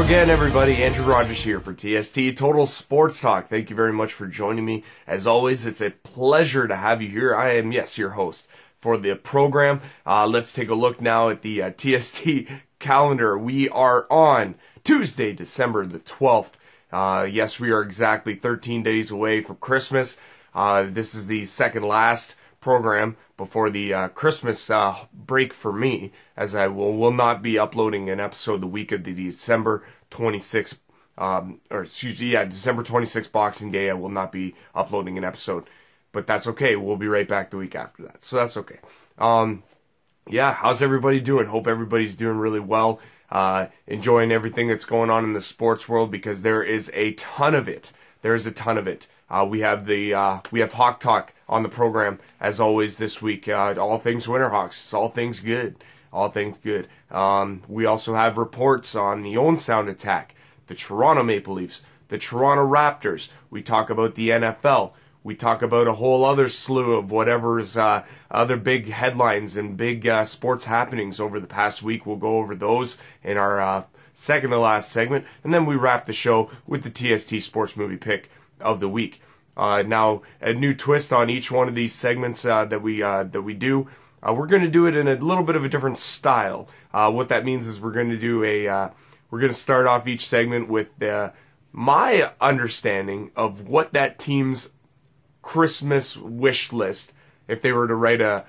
again, everybody. Andrew Rogers here for TST Total Sports Talk. Thank you very much for joining me. As always, it's a pleasure to have you here. I am, yes, your host for the program. Let's take a look now at the TST calendar. We are on Tuesday, December the 12th. Yes, we are exactly 13 days away from Christmas. This is the second last program before the Christmas break for me, as I will not be uploading an episode the week of the December 26th, December 26th Boxing Day. I will not be uploading an episode, but that's okay. We'll be right back the week after that, so that's okay. Yeah, how's everybody doing? Hope everybody's doing really well, enjoying everything that's going on in the sports world, because there is a ton of it. There's a ton of it. We have Hawk Tawk on the program, as always, this week. All things Winterhawks. All things good. All things good. We also have reports on the Owen Sound Attack, the Toronto Maple Leafs, the Toronto Raptors. We talk about the NFL. We talk about a whole other slew of whatever's other big headlines and big sports happenings over the past week. We'll go over those in our second to last segment, and then we wrap the show with the TST Sports Movie Pick of the week. Now, a new twist on each one of these segments that we do. We're going to do it in a little bit of a different style. What that means is we're going to start off each segment with my understanding of what that team's Christmas wish list, if they were to write a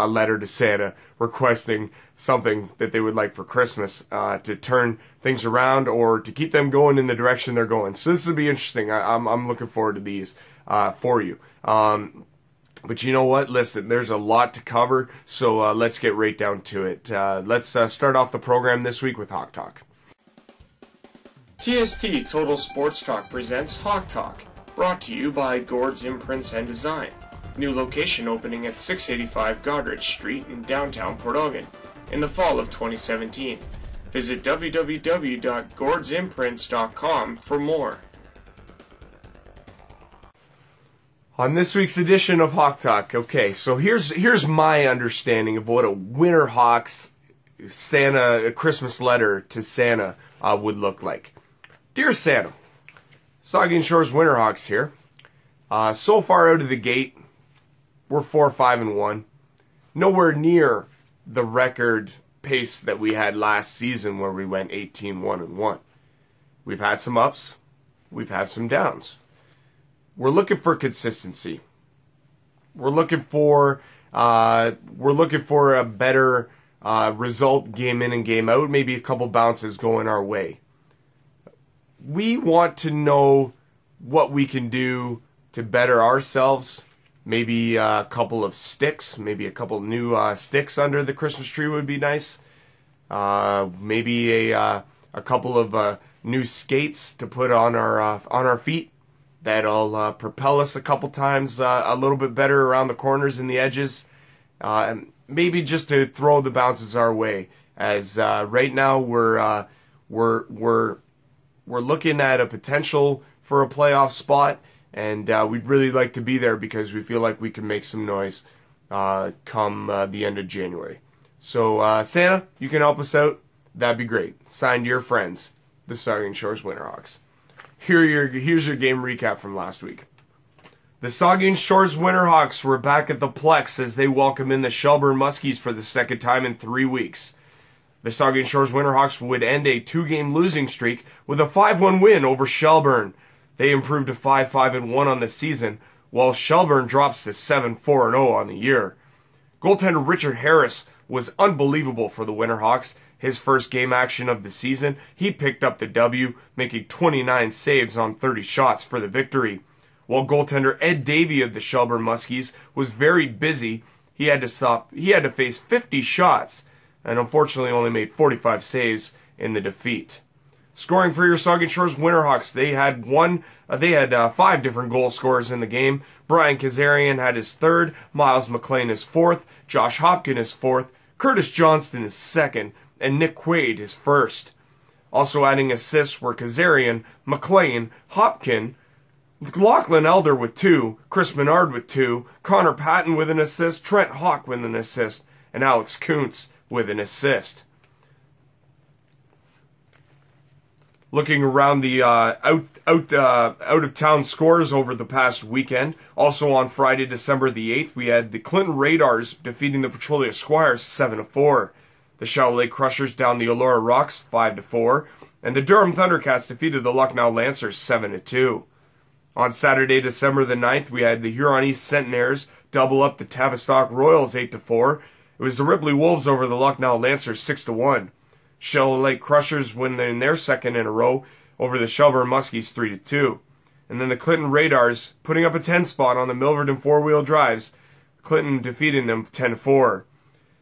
letter to Santa requesting something that they would like for Christmas, to turn things around or to keep them going in the direction they're going. So this will be interesting. I'm looking forward to these for you. But you know what? Listen, there's a lot to cover, so let's get right down to it. Let's start off the program this week with Hawk Talk. TST Total Sports Talk presents Hawk Talk, brought to you by Gord's Imprints and Design. New location opening at 685 Goderich Street in downtown Port Elgin in the fall of 2017. Visit www.gordsimprints.com for more. On this week's edition of Hawk Talk, okay, so here's my understanding of what a Winterhawks Santa, a Christmas letter to Santa would look like. Dear Santa, Saugeen Shores Winterhawks here. So far out of the gate, we're 4-5-1. Nowhere near the record pace that we had last season, where we went 18-1-1. We've had some ups, we've had some downs. We're looking for consistency. We're looking for a better result game in and game out. Maybe a couple bounces going our way. We want to know what we can do to better ourselves. Maybe a couple of sticks, maybe a couple new sticks under the Christmas tree would be nice. Maybe a couple of new skates to put on our feet. That'll propel us a couple times a little bit better around the corners and the edges. And maybe just to throw the bounces our way. As right now we're looking at a potential for a playoff spot. And we'd really like to be there because we feel like we can make some noise come the end of January. So, Santa, you can help us out. That'd be great. Signed, your friends, the Saugeen Shores Winterhawks. Here's your game recap from last week. The Saugeen Shores Winterhawks were back at the Plex as they welcome in the Shelburne Muskies for the second time in 3 weeks. The Saugeen Shores Winterhawks would end a 2-game losing streak with a 5-1 win over Shelburne. They improved to 5-5-1 on the season, while Shelburne drops to 7-4-0 on the year. Goaltender Richard Harris was unbelievable for the Winterhawks. His first game action of the season, he picked up the W, making 29 saves on 30 shots for the victory. While goaltender Ed Davey of the Shelburne Muskies was very busy, he had to face 50 shots, and unfortunately only made 45 saves in the defeat. Scoring for your Saugeen Shores Winterhawks, they had 5 different goal scorers in the game. Brian Kazarian had his third, Miles McLean his fourth, Josh Hopkin his fourth, Curtis Johnston his second, and Nick Quaid his first. Also adding assists were Kazarian, McLean, Hopkin, Lachlan Elder with 2, Chris Menard with 2, Connor Patton with an assist, Trent Hawk with an assist, and Alex Kuntz with an assist. Looking around the out of town scores over the past weekend, also on Friday, December the 8th, we had the Clinton Radars defeating the Petrolia Squires 7-4. The Shallow Lake Crushers down the Elora Rocks 5-4, and the Durham Thundercats defeated the Lucknow Lancers 7-2. On Saturday, December the 9th, we had the Huron East Centenaires double up the Tavistock Royals 8-4. It was the Ripley Wolves over the Lucknow Lancers 6-1. Shallow Lake Crushers win in their second in a row over the Shelburne Muskies 3-2. And then the Clinton Radars putting up a 10 spot on the Milverton four-wheel drives, Clinton defeating them 10-4.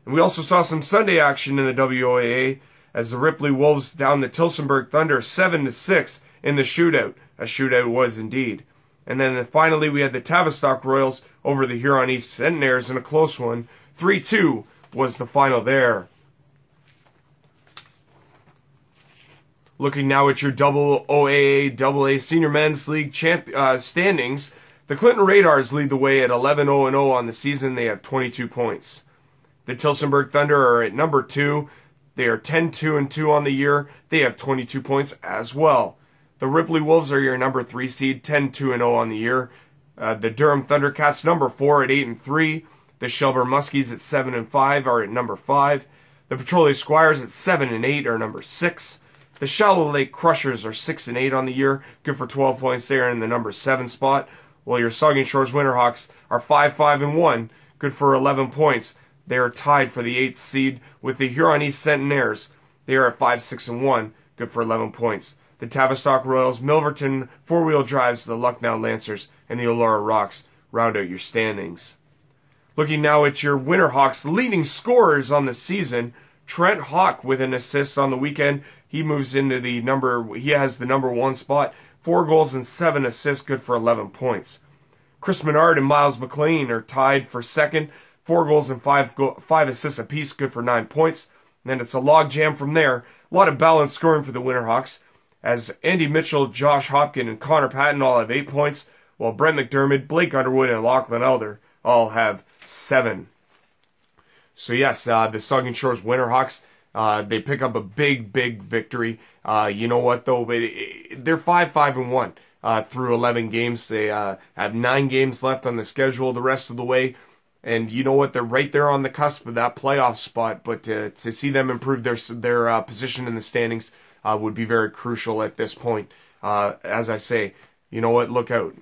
And we also saw some Sunday action in the WOAA as the Ripley Wolves down the Tilsonburg Thunder 7-6 in the shootout. A shootout was indeed. And then finally we had the Tavistock Royals over the Huron East Centenaires in a close one. 3-2 was the final there. Looking now at your WOAA AA Senior Men's League standings, the Clinton Radars lead the way at 11-0-0 on the season. They have 22 points. The Tilsonburg Thunder are at number 2. They are 10-2-2 on the year. They have 22 points as well. The Ripley Wolves are your number 3 seed, 10-2-0 on the year. The Durham Thundercats, number 4 at 8-3. The Shelburne Muskies at 7-5 are at number 5. The Petrolia Squires at 7-8 are number 6. The Shallow Lake Crushers are 6-8 on the year, good for 12 points there in the number 7 spot. While your Saugeen Shores Winterhawks are 5-5-1, good for 11 points. They are tied for the 8th seed with the Huron East Centenaires. They are at 5-6-1, good for 11 points. The Tavistock Royals, Milverton four-wheel drives, the Lucknow Lancers, and the Elora Rocks round out your standings. Looking now at your Winterhawks leading scorers on the season, Trent Hawk with an assist on the weekend. He moves into he has the number 1 spot. 4 goals and 7 assists, good for 11 points. Chris Menard and Miles McLean are tied for second. 4 goals and 5 assists apiece, good for 9 points. And then it's a log jam from there. A lot of balanced scoring for the Winterhawks, as Andy Mitchell, Josh Hopkin, and Connor Patton all have 8 points, while Brent McDermott, Blake Underwood, and Lachlan Elder all have 7. So yes, the Saugeen Shores Winterhawks, they pick up a big victory. You know what though? They're 5-5-1 through 11 games. They have 9 games left on the schedule the rest of the way. And you know what? They're right there on the cusp of that playoff spot. But to see them improve their position in the standings would be very crucial at this point. As I say, you know what? Look out.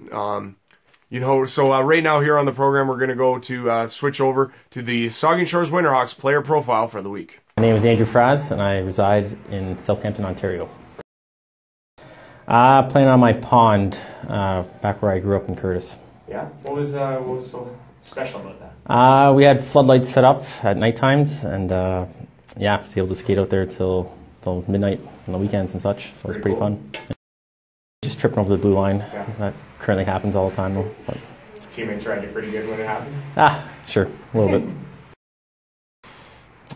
So right now here on the program, we're going to go to switch over to the Saugeen Shores Winterhawks player profile for the week. My name is Andrew Fracz, and I reside in Southampton, Ontario. Playing on my pond, back where I grew up in Curtis. Yeah? What was so special about that? We had floodlights set up at night times, and I was able to skate out there till midnight on the weekends and such, so it was pretty fun. Just tripping over the blue line. Yeah. That currently happens all the time, though. But teammates ride you pretty good when it happens? Sure, a little bit.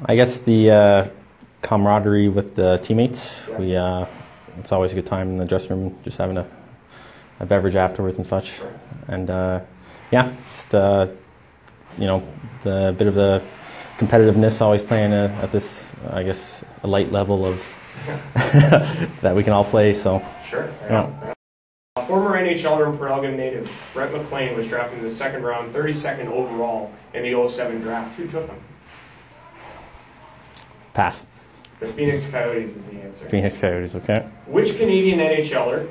I guess the camaraderie with the teammates. Yeah. It's always a good time in the dressing room, just having a beverage afterwards and such. Sure. And just the bit of the competitiveness, always playing at this, I guess, a light level of that we can all play. So sure. Yeah. Former NHLer and Port Elgin native Brett McLean was drafted in the second round, 32nd overall in the 07 draft. Who took him? Pass. The Phoenix Coyotes is the answer. Phoenix Coyotes, okay. Which Canadian NHLer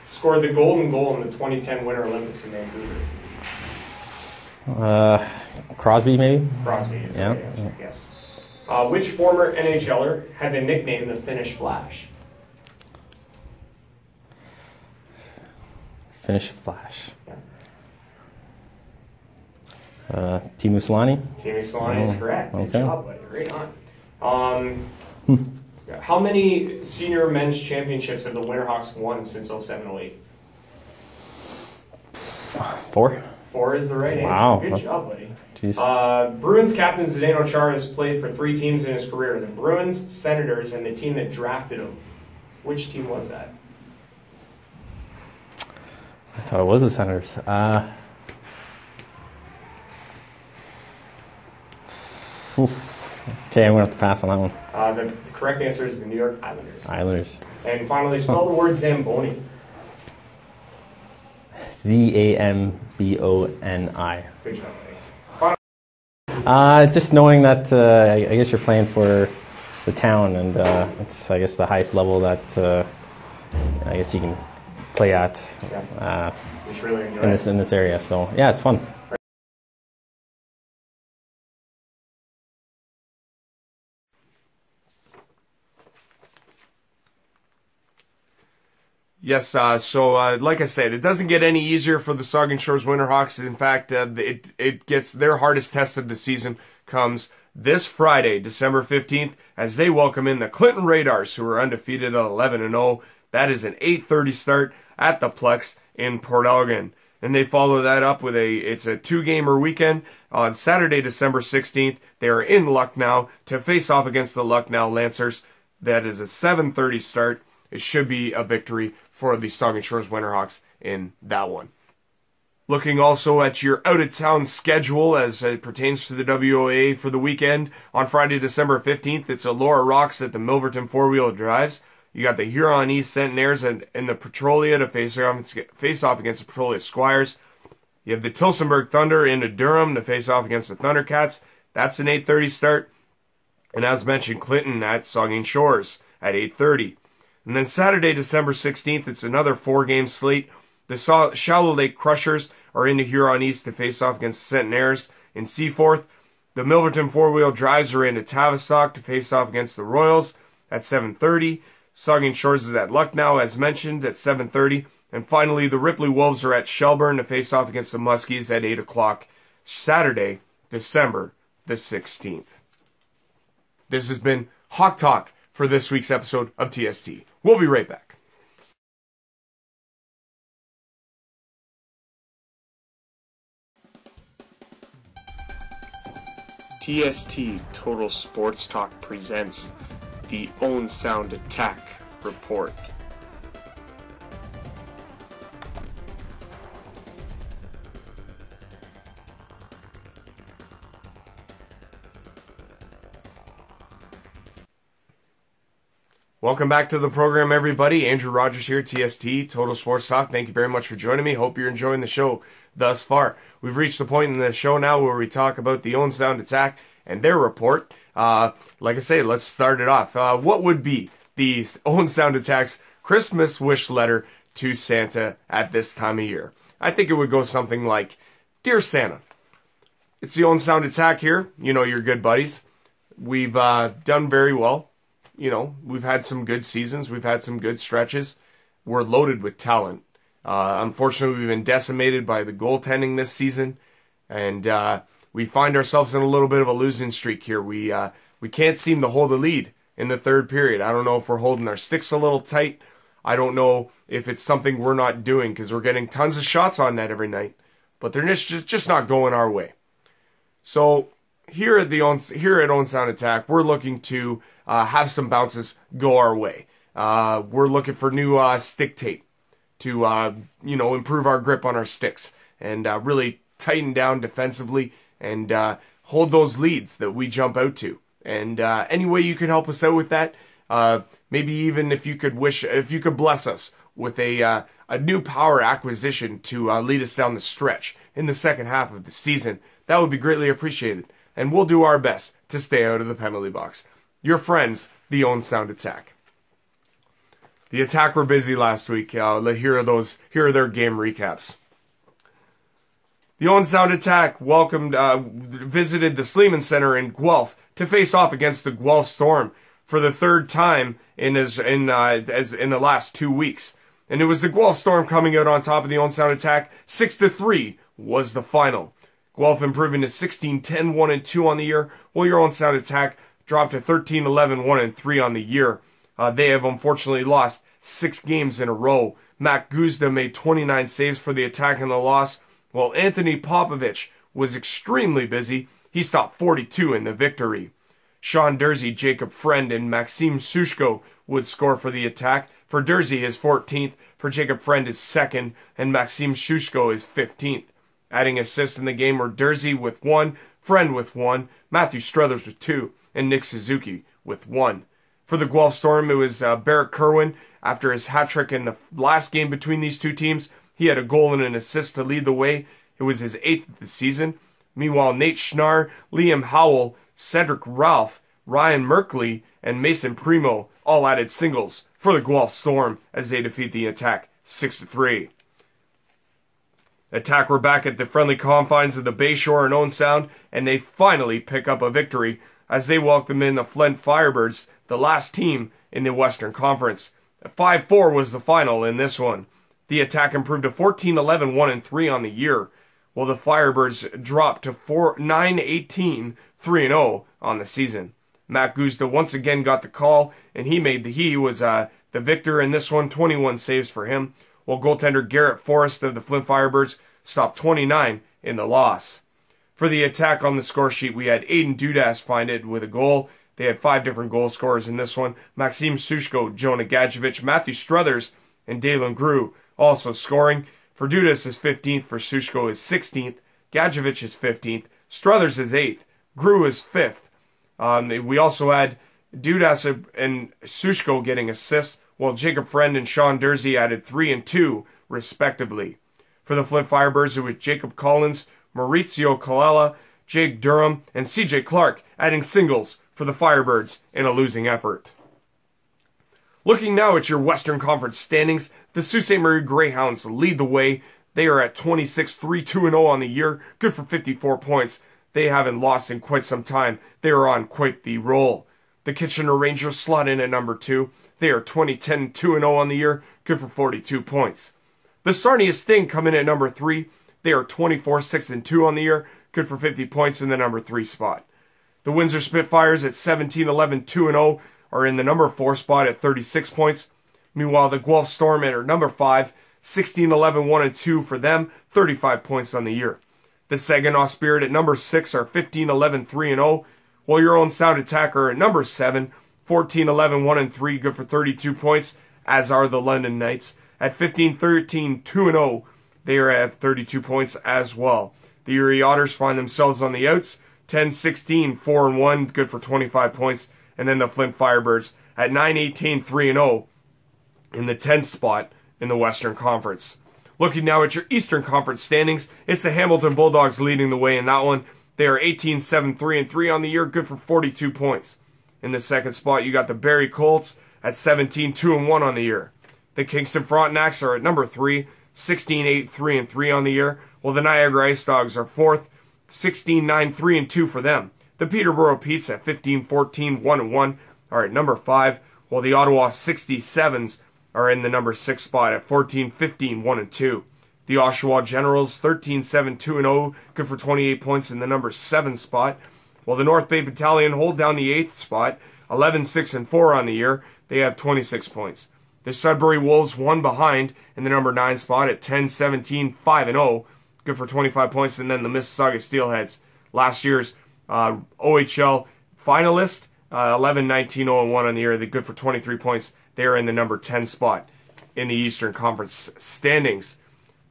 scored the golden goal in the 2010 Winter Olympics in Vancouver? Crosby, maybe? Crosby is the answer, yes. Which former NHLer had the nickname the Finnish Flash? Finnish Flash. Yeah. Teemu Selanne? Teemu Selanne is correct. Good Okay. job, buddy. Right on. How many senior men's championships have the Winterhawks won since 07-08? 4. 4 is the right answer. Wow. Good job, buddy. Jeez. Bruins captain Zdeno Chara has played for 3 teams in his career: the Bruins, Senators, and the team that drafted him. Which team was that? I thought it was the Senators. Okay, I'm going to have to pass on that one. The correct answer is the New York Islanders. Islanders. And finally, spell the word Zamboni. Zamboni. Good job. Just knowing that I guess you're playing for the town, and it's, I guess, the highest level that I guess you can play at really in this area. So yeah, it's fun. Yes, so like I said, it doesn't get any easier for the Saugeen Shores Winterhawks. In fact, it gets their hardest test of the season comes this Friday, December 15th, as they welcome in the Clinton Radars, who are undefeated at 11-0. That is an 8:30 start at the Plex in Port Elgin. And they follow that up with it's a two-gamer weekend. On Saturday, December 16th, they are in Lucknow to face off against the Lucknow Lancers. That is a 7:30 start. It should be a victory for the Saugeen Shores Winterhawks in that one. Looking also at your out-of-town schedule as it pertains to the WOA for the weekend. On Friday, December 15th, it's Elora Rocks at the Milverton Four-Wheel Drives. You got the Huron East Centenaires and the Petrolia to face off against the Petrolia Squires. You have the Tilsonburg Thunder into Durham to face off against the Thundercats. That's an 8:30 start. And as mentioned, Clinton at Saugeen Shores at 8:30. And then Saturday, December 16th, it's another four-game slate. The Shallow Lake Crushers are into Huron East to face off against the Centenaires in Seaforth. The Milverton Four-Wheel Drives are into Tavistock to face off against the Royals at 7:30. Saugeen Shores is at Lucknow, as mentioned, at 7:30. And finally, the Ripley Wolves are at Shelburne to face off against the Muskies at 8 o'clock, Saturday, December the 16th. This has been Hawk Talk for this week's episode of TST. We'll be right back. TST Total Sports Talk presents the Owen Sound Attack Report. Welcome back to the program, everybody. Andrew Rogers here, TST, Total Sports Talk. Thank you very much for joining me. Hope you're enjoying the show thus far. We've reached the point in the show now where we talk about the Owen Sound Attack and their report. Like I say, let's start it off. What would be the Owen Sound Attack's Christmas wish letter to Santa at this time of year? I think it would go something like, Dear Santa, it's the Owen Sound Attack here. You know, your good buddies. We've done very well. You know, we've had some good seasons. We've had some good stretches. We're loaded with talent. Unfortunately, we've been decimated by the goaltending this season. And we find ourselves in a little bit of a losing streak here. We can't seem to hold the lead in the third period. I don't know if we're holding our sticks a little tight. I don't know if it's something we're not doing because we're getting tons of shots on net every night. But they're just not going our way. So here at Owen Sound Attack, we're looking to have some bounces go our way. We're looking for new stick tape to improve our grip on our sticks and really tighten down defensively and hold those leads that we jump out to. And any way you can help us out with that, maybe even if you could bless us with a new power acquisition to lead us down the stretch in the second half of the season, that would be greatly appreciated. And we'll do our best to stay out of the penalty box. Your friends, the Owen Sound Attack. The Attack were busy last week. Here are their game recaps. The Owen Sound Attack visited the Sleeman Center in Guelph to face off against the Guelph Storm for the third time in the last 2 weeks. And it was the Guelph Storm coming out on top of the Owen Sound Attack. 6-3 was the final. Guelph improving to 16-10, 1-2 on the year, while your Owen Sound Attack dropped to 13-11, 1-3 on the year. They have unfortunately lost 6 games in a row. Matt Guzda made 29 saves for the Attack in the loss, while Anthony Popovich was extremely busy. He stopped 42 in the victory. Sean Dursey, Jacob Friend, and Maxime Sushko would score for the Attack. For Dursey, his 14th. For Jacob Friend, his 2nd. And Maxime Sushko, his 15th. Adding assists in the game were Dursey with 1, Friend with 1, Matthew Struthers with 2, and Nick Suzuki with 1. For the Guelph Storm, it was Barrett Kerwin. After his hat trick in the last game between these two teams, he had a goal and an assist to lead the way. It was his 8th of the season. Meanwhile, Nate Schnarr, Liam Howell, Cedric Ralph, Ryan Merkley, and Mason Primo all added singles for the Guelph Storm as they defeat the Attack 6-3. Attack were back at the friendly confines of the Bayshore and Owen Sound, and they finally pick up a victory as they welcome in the Flint Firebirds, the last team in the Western Conference. 5-4 was the final in this one. The Attack improved to 14-11, 1-3 on the year, while the Firebirds dropped to 9-18, 3-0 on the season. Matt Guzda once again got the call, and he was the victor in this one, 21 saves for him, while goaltender Garrett Forrest of the Flint Firebirds stopped 29 in the loss. For the Attack on the score sheet, we had Aiden Dudas find it with a goal. They had 5 different goal scorers in this one. Maxim Sushko, Jonah Gadjevich, Matthew Struthers, and Dalen Grew also scoring. For Dudas is 15th, for Sushko is 16th, Gadjevich is 15th, Struthers is 8th, Grew is 5th. We also had Dudas and Sushko getting assists, while Jacob Friend and Sean Dursey added 3 and 2, respectively. For the Flint Firebirds, it was Jacob Collins, Maurizio Colella, Jake Durham, and CJ Clark adding singles for the Firebirds in a losing effort. Looking now at your Western Conference standings, the Sault Ste. Marie Greyhounds lead the way. They are at 26-3-2-0 on the year, good for 54 points. They haven't lost in quite some time. They are on quite the roll. The Kitchener Rangers slot in at number 2. They are 20-10-2-0 on the year, good for 42 points. The Sarnia Sting come in at number 3. They are 24-6-2 on the year, good for 50 points in the number 3 spot. The Windsor Spitfires at 17-11-2-0 are in the number 4 spot at 36 points. Meanwhile, the Guelph Storm at number 5, 16-11-1-2 for them, 35 points on the year. The Saginaw Spirit at number 6 are 15-11-3-0, while your Owen Sound Attack are at number 7, 14-11-1-3, good for 32 points, as are the London Knights. At 15-13-2-0, they are at 32 points as well. The Erie Otters find themselves on the outs, 10-16-4-1, good for 25 points. And then the Flint Firebirds at 9-18-3-0 in the 10th spot in the Western Conference. Looking now at your Eastern Conference standings, it's the Hamilton Bulldogs leading the way in that one. They are 18-7-3-3 on the year, good for 42 points. In the second spot, you got the Barrie Colts at 17-2-1 on the year. The Kingston Frontenacs are at number 3, 16-8-3-3 on the year, while the Niagara Ice Dogs are 4th, 16-9-3-2 for them. The Peterborough Petes at 15-14-1-1 are at number 5, while the Ottawa 67s are in the number 6 spot at 14-15-1-2. The Oshawa Generals 13-7-2-0, good for 28 points in the number 7 spot, while the North Bay Battalion hold down the 8th spot, 11-6-4 on the year. They have 26 points. The Sudbury Wolves one behind in the number 9 spot at 10-17-5-0, good for 25 points, and then the Mississauga Steelheads, last year's OHL finalist, 11-19-0-1 on the year. They're good for 23 points. They are in the number 10 spot in the Eastern Conference standings.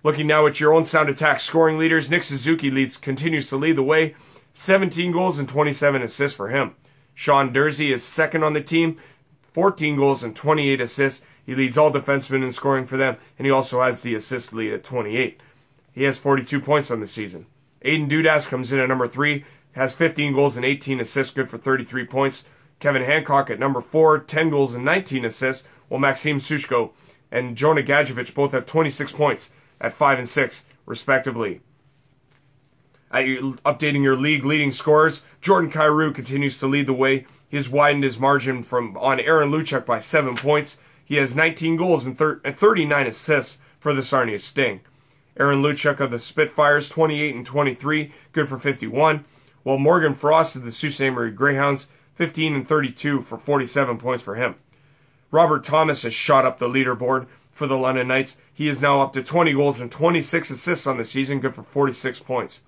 Looking now at your Owen Sound Attack scoring leaders, Nick Suzuki continues to lead the way, 17 goals and 27 assists for him. Sean Dursey is second on the team, 14 goals and 28 assists. He leads all defensemen in scoring for them, and he also has the assist lead at 28. He has 42 points on the season. Aiden Dudas comes in at number 3, has 15 goals and 18 assists, good for 33 points. Kevin Hancock at number 4, 10 goals and 19 assists, while Maxim Sushko and Jonah Gadjevich both have 26 points at 5 and 6, respectively. Updating your league leading scorers, Jordan Kyrou continues to lead the way. He has widened his margin on Aaron Luchuk by 7 points. He has 19 goals and 39 assists for the Sarnia Sting. Aaron Luchuk of the Spitfires, 28 and 23, good for 51. While Morgan Frost of the Sault Ste. Marie Greyhounds, 15 and 32 for 47 points for him. Robert Thomas has shot up the leaderboard for the London Knights. He is now up to 20 goals and 26 assists on the season, good for 46 points.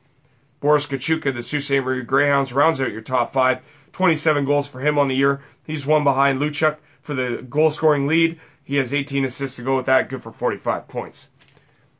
Boris Kachuk of the Sault Ste. Marie Greyhounds rounds out your top 5, 27 goals for him on the year. He's one behind Luchuk for the goal-scoring lead. He has 18 assists to go with that, good for 45 points.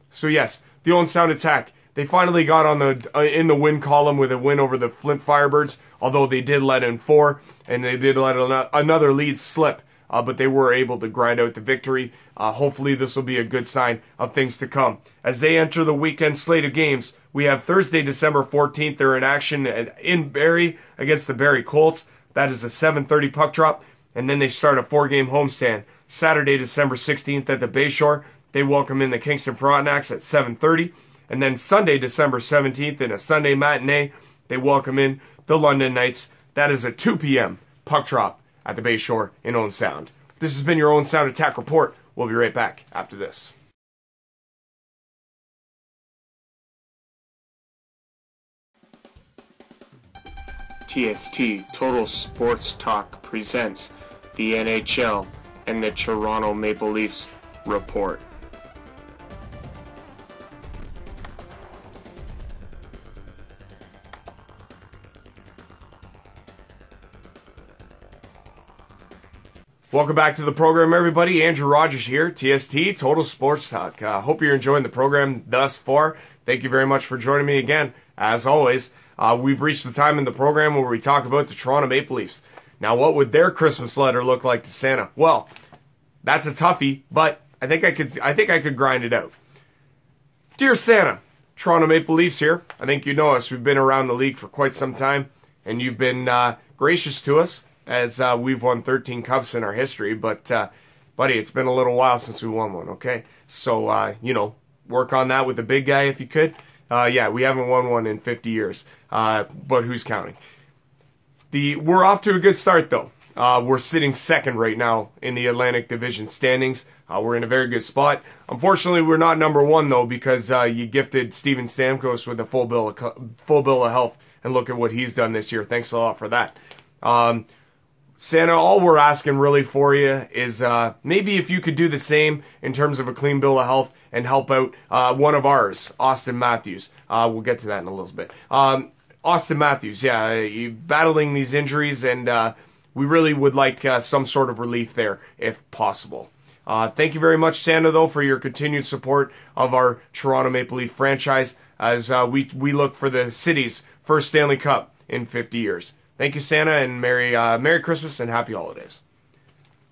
So yes, the Owen Sound Attack, They finally got on in the win column with a win over the Flint Firebirds, although they did let in 4, and they did let another lead slip. But they were able to grind out the victory. Hopefully this will be a good sign of things to come. As they enter the weekend slate of games, we have Thursday, December 14th. They're in action in Barrie against the Barrie Colts. That is a 7:30 puck drop. And then they start a 4-game homestand. Saturday, December 16th at the Bayshore. They welcome in the Kingston Frontenacs at 7:30. And then Sunday, December 17th, in a Sunday matinee, they welcome in the London Knights. That is a 2 p.m. puck drop at the Bayshore in Owen Sound. This has been your Owen Sound Attack Report. We'll be right back after this. TST Total Sports Talk presents the NHL and the Toronto Maple Leafs Report. Welcome back to the program, everybody. Andrew Rogers here, TST Total Sports Talk. Hope you're enjoying the program thus far. Thank you very much for joining me again. As always, we've reached the time in the program where we talk about the Toronto Maple Leafs. Now, what would their Christmas letter look like to Santa? Well, that's a toughie, but I think I could grind it out. Dear Santa, Toronto Maple Leafs here. I think you know us. We've been around the league for quite some time, and you've been gracious to us as we've won 13 cups in our history. But, buddy, it's been a little while since we won one, okay? So, work on that with the big guy if you could. Yeah, we haven't won one in 50 years, but who's counting? We're off to a good start, though. We're sitting second right now in the Atlantic Division standings. We're in a very good spot. Unfortunately, we're not number one, though, because you gifted Steven Stamkos with a full bill of health, and look at what he's done this year. Thanks a lot for that. Santa, all we're asking really for you is maybe if you could do the same in terms of a clean bill of health and help out one of ours, Austin Matthews. We'll get to that in a little bit. Austin Matthews, yeah, battling these injuries, and we really would like some sort of relief there if possible. Thank you very much, Santa, though, for your continued support of our Toronto Maple Leaf franchise as we look for the city's first Stanley Cup in 50 years. Thank you, Santa, and Merry Christmas and Happy Holidays.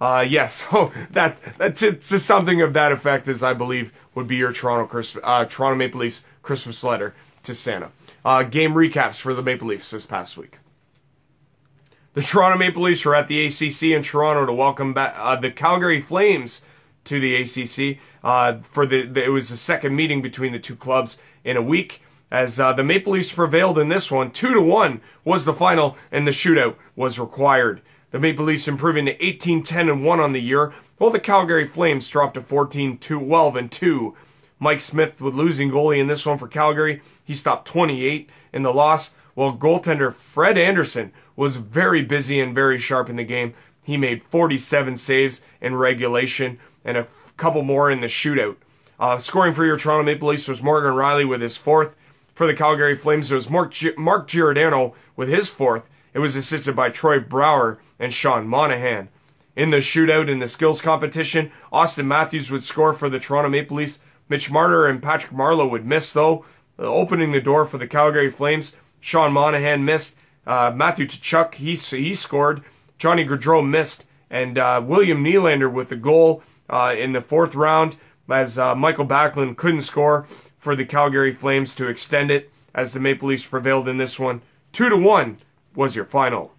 Yes, that's something of that effect, as I believe would be your Toronto Maple Leafs Christmas letter to Santa. Game recaps for the Maple Leafs this past week. The Toronto Maple Leafs were at the ACC in Toronto to welcome back the Calgary Flames to the ACC. It was the second meeting between the two clubs in a week. As the Maple Leafs prevailed in this one, 2-1 was the final, and the shootout was required. The Maple Leafs improving to 18-10-1 on the year, while the Calgary Flames dropped to 14-12-2. Mike Smith with losing goalie in this one for Calgary. He stopped 28 in the loss, while goaltender Fred Anderson was very busy and very sharp in the game. He made 47 saves in regulation and a couple more in the shootout. Scoring for your Toronto Maple Leafs was Morgan Riley with his fourth. For the Calgary Flames, it was Mark Giordano with his fourth. It was assisted by Troy Brouwer and Sean Monahan. In the shootout in the skills competition, Austin Matthews would score for the Toronto Maple Leafs. Mitch Marner and Patrick Marleau would miss, though, opening the door for the Calgary Flames. Sean Monahan missed. Matthew Tkachuk, he scored. Johnny Gaudreau missed. And William Nylander with the goal in the fourth round, as Michael Backlund couldn't score for the Calgary Flames to extend it, as the Maple Leafs prevailed in this one. 2-1 was your final.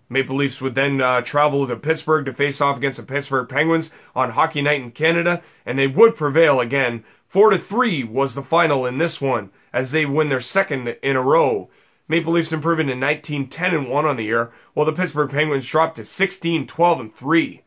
Maple Leafs would then travel to Pittsburgh to face off against the Pittsburgh Penguins on Hockey Night in Canada, and they would prevail again. 4-3 was the final in this one, as they win their second in a row. Maple Leafs improving to 19-10-1 on the year, while the Pittsburgh Penguins dropped to 16-12-3.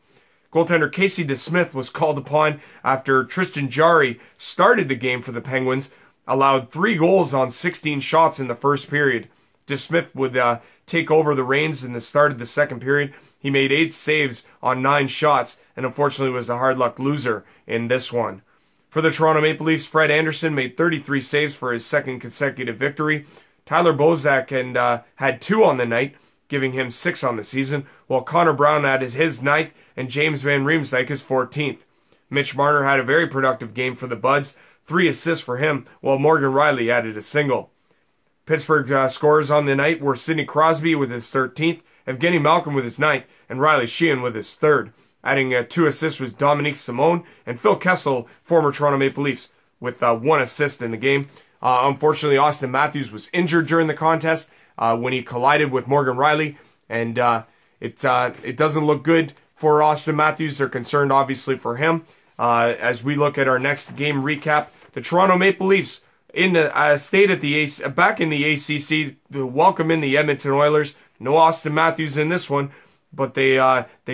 Goaltender Casey DeSmith was called upon after Tristan Jarry started the game for the Penguins, allowed 3 goals on 16 shots in the first period. DeSmith would take over the reins in the start of the second period. He made 8 saves on 9 shots, and unfortunately was a hard luck loser in this one. For the Toronto Maple Leafs, Fred Anderson made 33 saves for his second consecutive victory. Tyler Bozak had 2 on the night, giving him 6 on the season, while Connor Brown had his 9th and James Van Riemsdyk his 14th. Mitch Marner had a very productive game for the Buds, 3 assists for him, while Morgan Riley added a single. Pittsburgh scorers on the night were Sidney Crosby with his 13th, Evgeny Malkin with his 9th, and Riley Sheehan with his 3rd. Adding 2 assists was Dominique Simone and Phil Kessel, former Toronto Maple Leafs, with 1 assist in the game. Unfortunately, Austin Matthews was injured during the contest when he collided with Morgan Riley, and it doesn't look good for Austin Matthews. They're concerned, obviously, for him. As we look at our next game recap, the Toronto Maple Leafs stayed at back in the ACC to welcome in the Edmonton Oilers. No Austin Matthews in this one, but they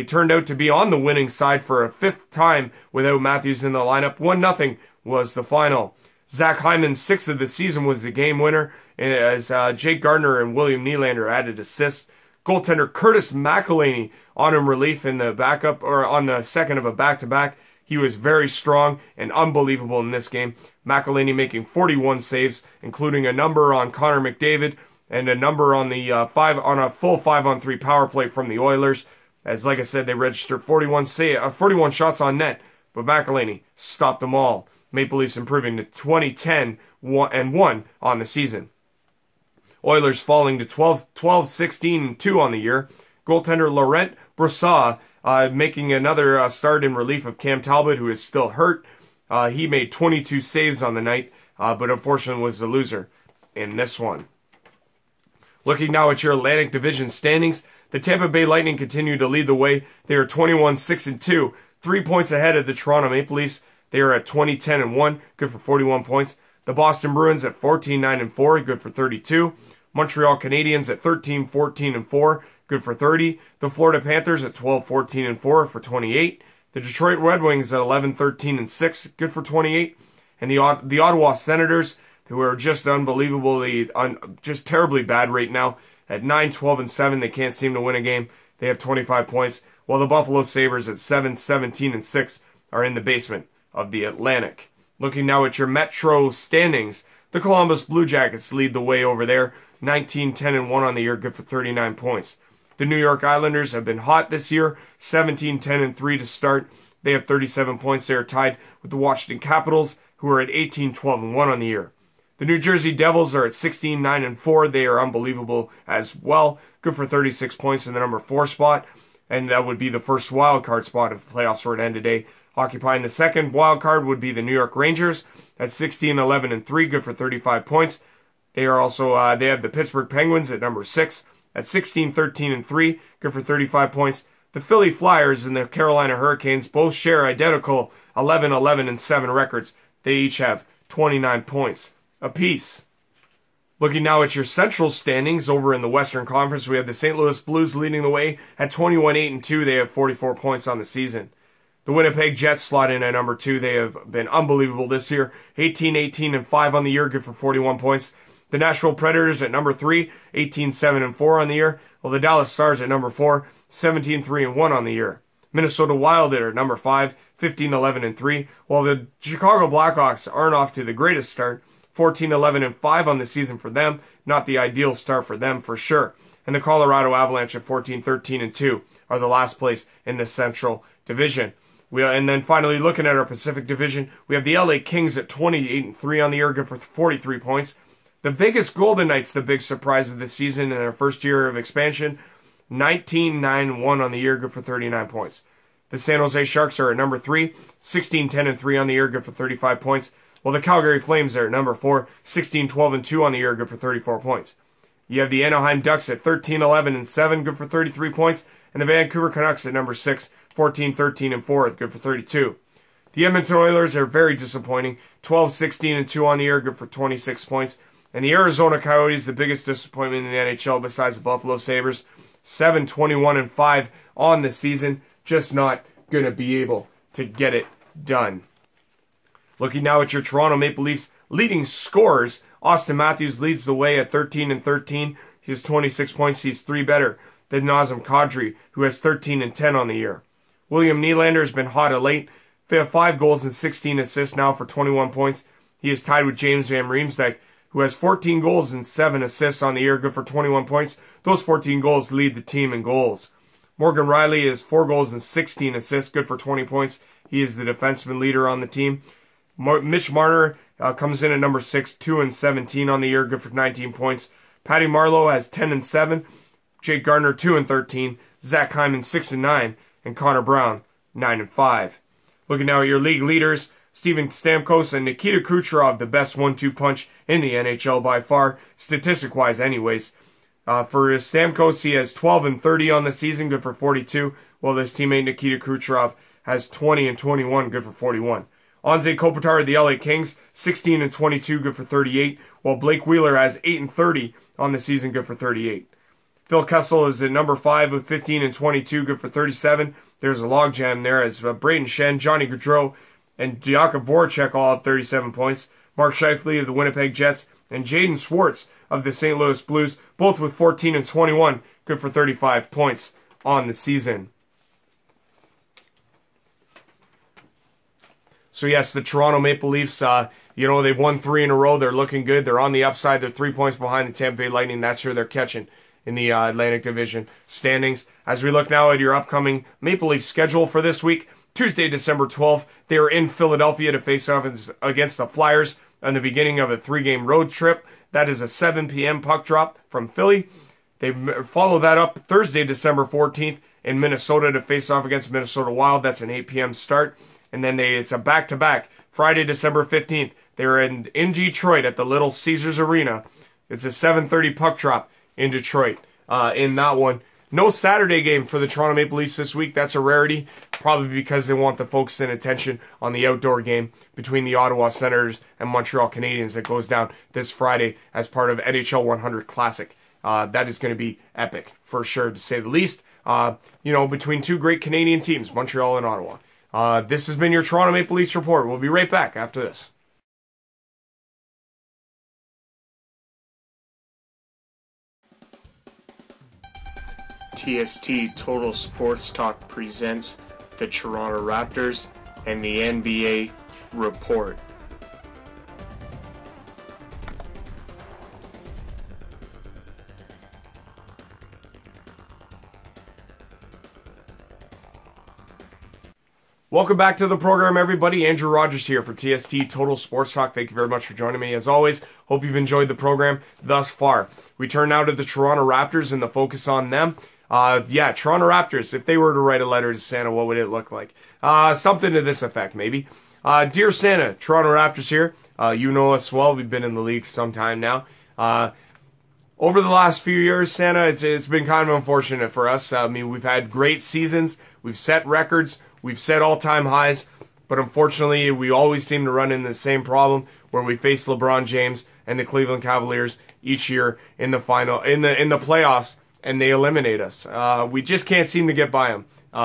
turned out to be on the winning side for a 5th time without Matthews in the lineup. 1-0 was the final. Zach Hyman's 6th of the season was the game winner, as Jake Gardiner and William Nylander added assists. Goaltender Curtis McElhinney on in relief in the backup, or on the second of a back-to-back. He was very strong and unbelievable in this game. McElhinney making 41 saves, including a number on Connor McDavid and a number on the a full 5-on-3 power play from the Oilers. As like I said, they registered 41 shots on net, but McElhinney stopped them all. Maple Leafs improving to 20-10-1 on the season. Oilers falling to 12-16-2 on the year. Goaltender Laurent Brossoit making another start in relief of Cam Talbot, who is still hurt. He made 22 saves on the night, but unfortunately was the loser in this one. Looking now at your Atlantic Division standings, the Tampa Bay Lightning continue to lead the way. They are 21-6-2, 3 points ahead of the Toronto Maple Leafs. They are at 20-10-1, good for 41 points. The Boston Bruins at 14-9-4, good for 32. Montreal Canadiens at 13-14-4, good for 30. The Florida Panthers at 12-14-4 for 28. The Detroit Red Wings at 11-13-6, good for 28. And the Ottawa Senators, who are just unbelievably, just terribly bad right now, at 9-12-7, they can't seem to win a game. They have 25 points, while the Buffalo Sabres at 7-17-6 are in the basement of the Atlantic. Looking now at your Metro standings, the Columbus Blue Jackets lead the way over there, 19-10-1 on the year, good for 39 points. The New York Islanders have been hot this year, 17-10-3 to start. They have 37 points. They are tied with the Washington Capitals, who are at 18-12-1 on the year. The New Jersey Devils are at 16-9-4. They are unbelievable as well, good for 36 points in the number 4 spot, and that would be the first wild card spot if the playoffs were to end today. Occupying the second wild card would be the New York Rangers at 16-11-3, good for 35 points. They are also they have the Pittsburgh Penguins at number 6 at 16-13-3, good for 35 points. The Philly Flyers and the Carolina Hurricanes both share identical 11-11-7 records. They each have 29 points apiece. Looking now at your Central standings over in the Western Conference, we have the St. Louis Blues leading the way at 21-8-2. They have 44 points on the season. The Winnipeg Jets slot in at number 2. They have been unbelievable this year. 18-18-5 on the year, good for 41 points. The Nashville Predators at number 3, 18-7-4 on the year. While the Dallas Stars at number 4, 17-3-1 on the year. Minnesota Wild at number 5, 15-11-3. While the Chicago Blackhawks aren't off to the greatest start, 14-11-5 on the season for them. Not the ideal start for them for sure. And the Colorado Avalanche at 14-13-2 are the last place in the Central Division. And then finally, looking at our Pacific Division, we have the LA Kings at 28-3 on the year, good for 43 points. The Vegas Golden Knights, the big surprise of the season in their first year of expansion, 19-9-1 on the year, good for 39 points. The San Jose Sharks are at number 3, 16-10-3 on the year, good for 35 points. While the Calgary Flames are at number 4, 16-12-2 on the year, good for 34 points. You have the Anaheim Ducks at 13-11-7, good for 33 points. And the Vancouver Canucks at number 6, 14-13-4, good for 32. The Edmonton Oilers are very disappointing, 12-16-2 on the year, good for 26 points. And the Arizona Coyotes, the biggest disappointment in the NHL besides the Buffalo Sabres, 7-21-5 on the season, just not going to be able to get it done. Looking now at your Toronto Maple Leafs leading scorers, Austin Matthews leads the way at 13-13. He has 26 points. He's 3 better than Nazem Kadri, who has 13-10 on the year. William Nylander has been hot of late. 5 goals and 16 assists now for 21 points. He is tied with James Van Riemsdyk, who has 14 goals and 7 assists on the year, good for 21 points. Those 14 goals lead the team in goals. Morgan Riley has 4 goals and 16 assists, good for 20 points. He is the defenseman leader on the team. Mitch Marner comes in at number 6, 2-17 on the year, good for 19 points. Patty Marleau has 10-7. Jake Gardner 2-13. Zach Hyman 6-9. And Connor Brown 9-5. Looking now at your league leaders, Steven Stamkos and Nikita Kucherov, the best 1-2 punch in the NHL by far, statistic-wise anyways. For Stamkos, he has 12-30 on the season, good for 42, while his teammate Nikita Kucherov has 20-21, good for 41. Anze Kopitar of the LA Kings, 16-22, good for 38, while Blake Wheeler has 8-30 on the season, good for 38. Phil Kessel is at number 5 with 15-22, good for 37. There's a logjam there as Braden Shen, Johnny Gaudreau, and Jakub Voracek all have 37 points. Mark Scheifele of the Winnipeg Jets and Jaden Schwartz of the St. Louis Blues, both with 14-21, good for 35 points on the season. So yes, the Toronto Maple Leafs, they've won 3 in a row. They're looking good. They're on the upside. They're 3 points behind the Tampa Bay Lightning. That's who they're catching in the Atlantic Division standings. As we look now at your upcoming Maple Leaf schedule for this week, Tuesday, December 12th, they are in Philadelphia to face off against the Flyers on the beginning of a 3-game road trip. That is a 7 p.m. puck drop from Philly. They follow that up Thursday, December 14th in Minnesota to face off against Minnesota Wild. That's an 8 p.m. start. And then it's a back-to-back. Friday, December 15th, they're in Detroit at the Little Caesars Arena. It's a 7:30 puck drop in Detroit in that one. No Saturday game for the Toronto Maple Leafs this week. That's a rarity, probably because they want the focus and attention on the outdoor game between the Ottawa Senators and Montreal Canadiens that goes down this Friday as part of NHL 100 Classic. That is going to be epic, for sure, to say the least. Between two great Canadian teams, Montreal and Ottawa. This has been your Toronto Maple Leafs report. We'll be right back after this. TST Total Sports Talk presents the Toronto Raptors and the NBA Report. Welcome back to the program, everybody. Andrew Rogers here for TST Total Sports Talk. Thank you very much for joining me. As always, hope you've enjoyed the program thus far. We turn now to the Toronto Raptors and the focus on them. Toronto Raptors, if they were to write a letter to Santa, what would it look like? Something to this effect, maybe. Dear Santa, Toronto Raptors here. You know us well. We've been in the league some time now. Over the last few years, Santa, it's been kind of unfortunate for us. We've had great seasons. We've set records. We've set all-time highs. But unfortunately, we always seem to run into the same problem where we face LeBron James and the Cleveland Cavaliers each year in the final, in the playoffs, and they eliminate us. We just can't seem to get by them,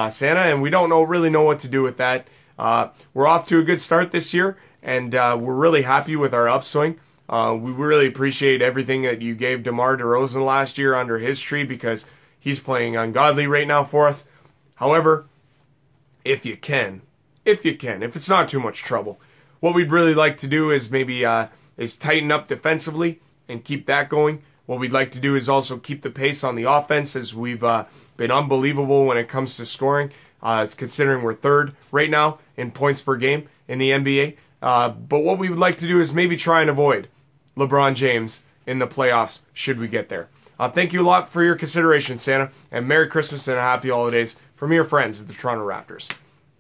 Santa, and we don't really know what to do with that. We're off to a good start this year, and we're really happy with our upswing. We really appreciate everything that you gave DeMar DeRozan last year under his tree because he's playing ungodly right now for us. However, if it's not too much trouble, what we'd really like to do is maybe is tighten up defensively and keep that going. What we'd like to do is also keep the pace on the offense, as we've been unbelievable when it comes to scoring. It's considering we're third right now in points per game in the NBA. But what we would like to do is maybe try and avoid LeBron James in the playoffs should we get there. Thank you a lot for your consideration, Santa, and Merry Christmas and Happy Holidays from your friends at the Toronto Raptors.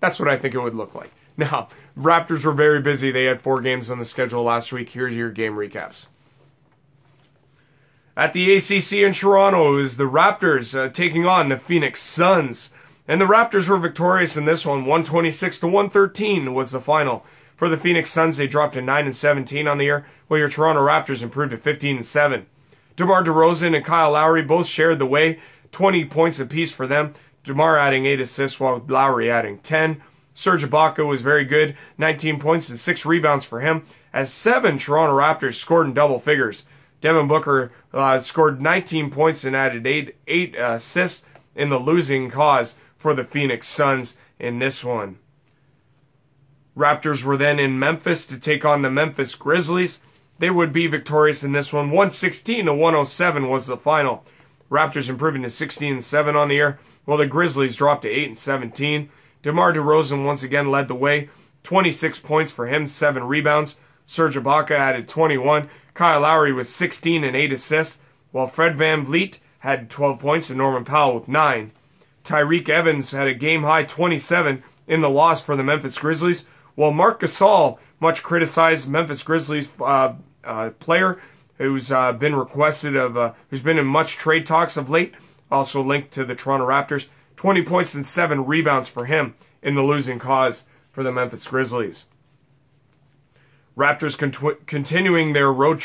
That's what I think it would look like. Now, Raptors were very busy. They had 4 games on the schedule last week. Here's your game recaps. At the ACC in Toronto, it was the Raptors taking on the Phoenix Suns. And the Raptors were victorious in this one. 126-113 was the final. For the Phoenix Suns, they dropped to 9-17 on the year, while your Toronto Raptors improved to 15-7. DeMar DeRozan and Kyle Lowry both shared the way, 20 points apiece for them. DeMar adding 8 assists, while Lowry adding 10. Serge Ibaka was very good, 19 points and 6 rebounds for him, as 7 Toronto Raptors scored in double figures. Devin Booker scored 19 points and added 8 assists in the losing cause for the Phoenix Suns in this one. Raptors were then in Memphis to take on the Memphis Grizzlies. They would be victorious in this one. 116-107 was the final. Raptors improving to 16-7 on the year, while the Grizzlies dropped to 8-17. DeMar DeRozan once again led the way, 26 points for him, 7 rebounds. Serge Ibaka added 21. Kyle Lowry with 16 and 8 assists, while Fred VanVleet had 12 points and Norman Powell with 9. Tyreek Evans had a game-high 27 in the loss for the Memphis Grizzlies, while Marc Gasol, much criticized Memphis Grizzlies player who's been requested who's been in much trade talks of late, also linked to the Toronto Raptors, 20 points and 7 rebounds for him in the losing cause for the Memphis Grizzlies. Raptors continuing their road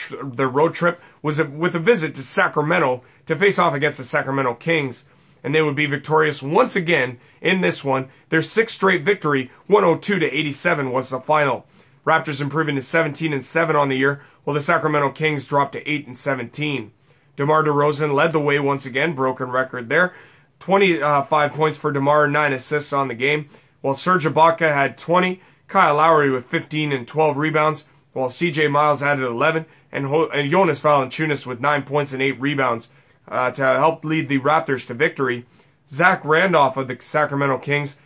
trip was with a visit to Sacramento to face off against the Sacramento Kings, and they would be victorious once again in this one. Their 6th straight victory, 102-87, was the final. Raptors improving to 17-7 on the year, while the Sacramento Kings dropped to 8-17. DeMar DeRozan led the way once again, broken record there. 25 points for DeMar, 9 assists on the game, while Serge Ibaka had 20. Kyle Lowry with 15 and 12 rebounds, while CJ Miles added 11, and Jonas Valanciunas with 9 points and 8 rebounds to help lead the Raptors to victory. Zach Randolph of the Sacramento Kings,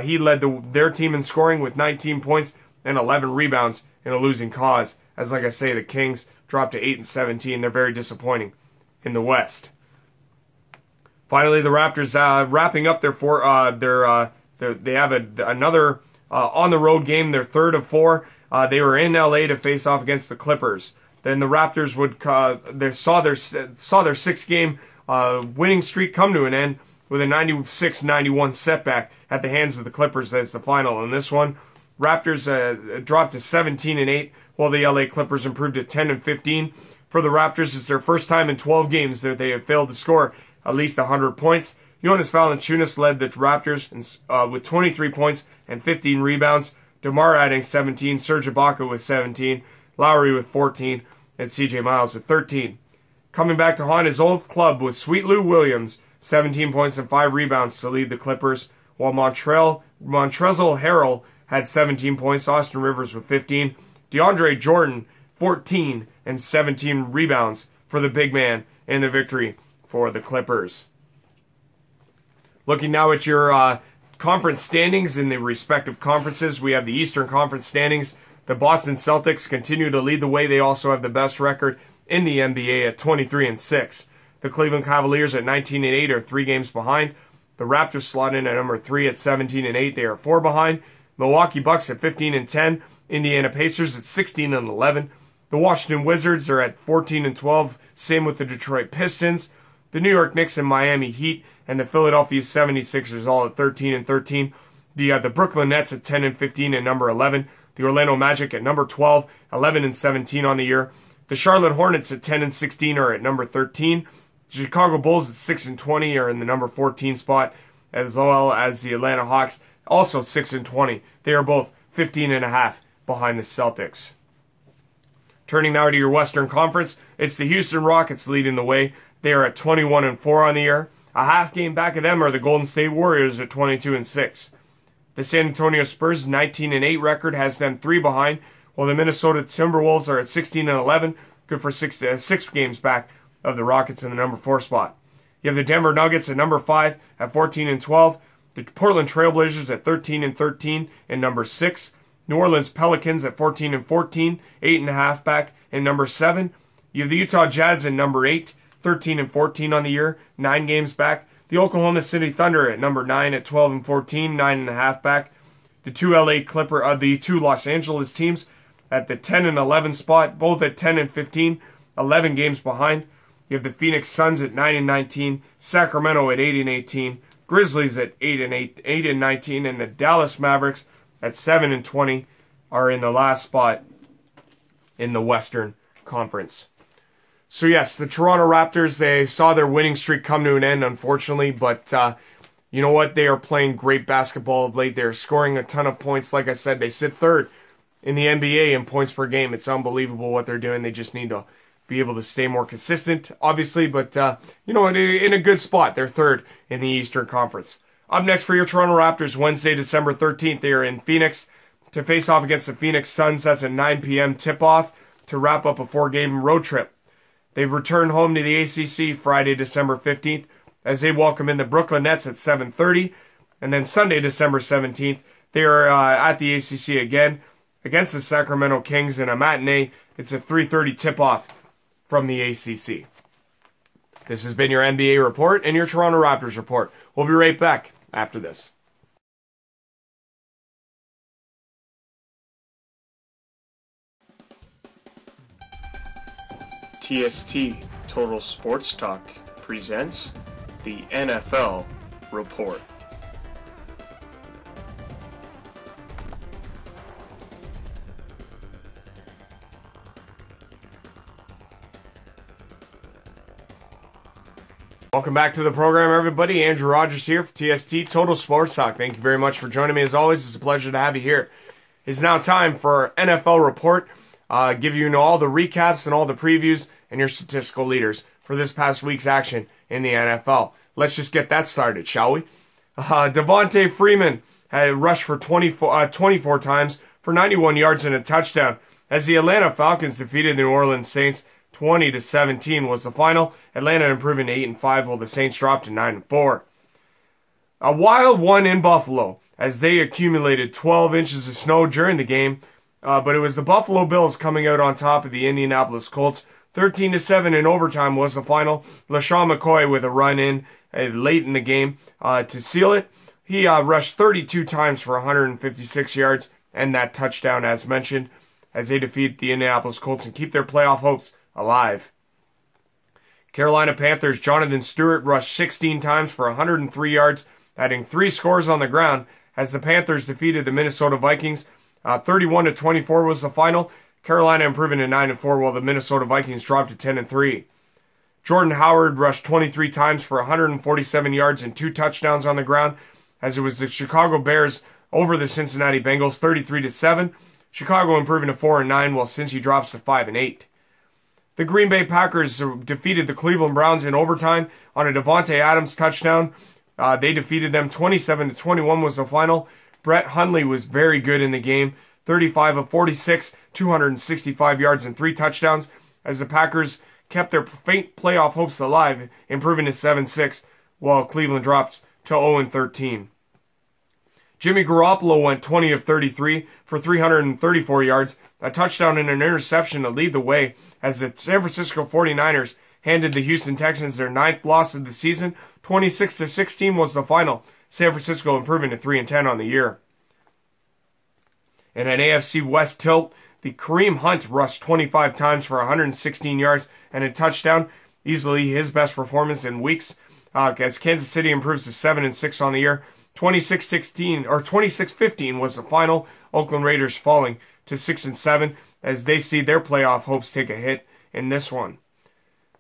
he led their team in scoring with 19 points and 11 rebounds in a losing cause. As like I say, the Kings dropped to 8-17. They're very disappointing in the West. Finally, the Raptors wrapping up they have another on the road game, their 3rd of 4. They were in LA to face off against the Clippers. Then the Raptors saw their 6-game winning streak come to an end with a 96-91 setback at the hands of the Clippers as the final. In this one, Raptors dropped to 17-8, while the LA Clippers improved to 10-15. For the Raptors, it's their first time in 12 games that they have failed to score at least 100 points. Jonas Valanciunas led the Raptors with 23 points and 15 rebounds. DeMar adding 17, Serge Ibaka with 17, Lowry with 14, and CJ Miles with 13. Coming back to haunt his old club was Sweet Lou Williams, 17 points and 5 rebounds to lead the Clippers, while Montrezl Harrell had 17 points, Austin Rivers with 15, DeAndre Jordan 14 and 17 rebounds for the big man in the victory for the Clippers. Looking now at your conference standings in the respective conferences, we have the Eastern Conference standings. The Boston Celtics continue to lead the way. They also have the best record in the NBA at 23-6. The Cleveland Cavaliers at 19-8 are 3 games behind. The Raptors slot in at number 3 at 17-8. They are 4 behind. Milwaukee Bucks at 15-10. Indiana Pacers at 16-11. The Washington Wizards are at 14-12. Same with the Detroit Pistons. The New York Knicks and Miami Heat and the Philadelphia 76ers all at 13-13. The Brooklyn Nets at 10-15 and number 11. The Orlando Magic at number 12, 11-17 on the year. The Charlotte Hornets at 10-16 are at number 13. The Chicago Bulls at 6-20 are in the number 14 spot, as well as the Atlanta Hawks, also 6-20. They are both 15.5 behind the Celtics. Turning now to your Western Conference, it's the Houston Rockets leading the way. They are at 21-4 on the year. A half game back of them are the Golden State Warriors at 22-6. The San Antonio Spurs' 19-8 record has them 3 behind, while the Minnesota Timberwolves are at 16-11, good for 6 games back of the Rockets in the number 4 spot. You have the Denver Nuggets at number 5 at 14-12, the Portland Trailblazers at 13-13 in number 6, New Orleans Pelicans at 14-14, 8.5 back in number 7. You have the Utah Jazz in number 8, 13-14 on the year, 9 games back. The Oklahoma City Thunder at number 9 at 12-14, 9.5 back. The two Los Angeles teams at the 10-11 spot, both at 10-15, 11 games behind. You have the Phoenix Suns at 9-19, Sacramento at 8-18, Grizzlies at 8-19, and the Dallas Mavericks at 7-20 are in the last spot in the Western Conference. So yes, the Toronto Raptors, they saw their winning streak come to an end, unfortunately, but you know what? They are playing great basketball of late. They're scoring a ton of points. Like I said, they sit 3rd in the NBA in points per game. It's unbelievable what they're doing. They just need to be able to stay more consistent, obviously, but you know, in a good spot. They're 3rd in the Eastern Conference. Up next for your Toronto Raptors, Wednesday, December 13th, they are in Phoenix to face off against the Phoenix Suns. That's a 9 p.m. tip-off to wrap up a 4-game road trip. They return home to the ACC Friday, December 15th, as they welcome in the Brooklyn Nets at 7:30. And then Sunday, December 17th, They are at the ACC again against the Sacramento Kings in a matinee. It's a 3:30 tip-off from the ACC. This has been your NBA report and your Toronto Raptors report. We'll be right back after this. TST Total Sports Talk presents the NFL Report. Welcome back to the program, everybody. Andrew Rogers here for TST Total Sports Talk. Thank you very much for joining me. As always, it's a pleasure to have you here. It's now time for our NFL Report. Give you all the recaps and all the previews and your statistical leaders for this past week's action in the NFL. Let's just get that started, shall we? Devontae Freeman had rushed for 24 times for 91 yards and a touchdown as the Atlanta Falcons defeated the New Orleans Saints 20-17 was the final. Atlanta improving to 8-5 while the Saints dropped to 9-4. A wild one in Buffalo as they accumulated 12 inches of snow during the game. But it was the Buffalo Bills coming out on top of the Indianapolis Colts. 13-7 in overtime was the final. LaShawn McCoy with a run in late in the game to seal it. He rushed 32 times for 156 yards and that touchdown as mentioned as they defeat the Indianapolis Colts and keep their playoff hopes alive. Carolina Panthers' Jonathan Stewart rushed 16 times for 103 yards, adding 3 scores on the ground as the Panthers defeated the Minnesota Vikings. 31-24 was the final. Carolina improving to 9-4 while the Minnesota Vikings dropped to 10-3. Jordan Howard rushed 23 times for 147 yards and 2 touchdowns on the ground as it was the Chicago Bears over the Cincinnati Bengals 33-7. Chicago improving to 4-9 while Cincy drops to 5-8. The Green Bay Packers defeated the Cleveland Browns in overtime on a Davante Adams touchdown. They defeated them 27-21 was the final. Brett Hundley was very good in the game, 35 of 46, 265 yards and 3 touchdowns, as the Packers kept their faint playoff hopes alive, improving to 7-6, while Cleveland dropped to 0-13. Jimmy Garoppolo went 20 of 33 for 334 yards, a touchdown and an interception to lead the way, as the San Francisco 49ers handed the Houston Texans their 9th loss of the season. 26-16 was the final. San Francisco improving to 3-10 on the year. In an AFC West tilt, the Kareem Hunt rushed 25 times for 116 yards and a touchdown, easily his best performance in weeks, as Kansas City improves to 7-6 on the year. 26-15 was the final. Oakland Raiders falling to 6-7 as they see their playoff hopes take a hit in this one.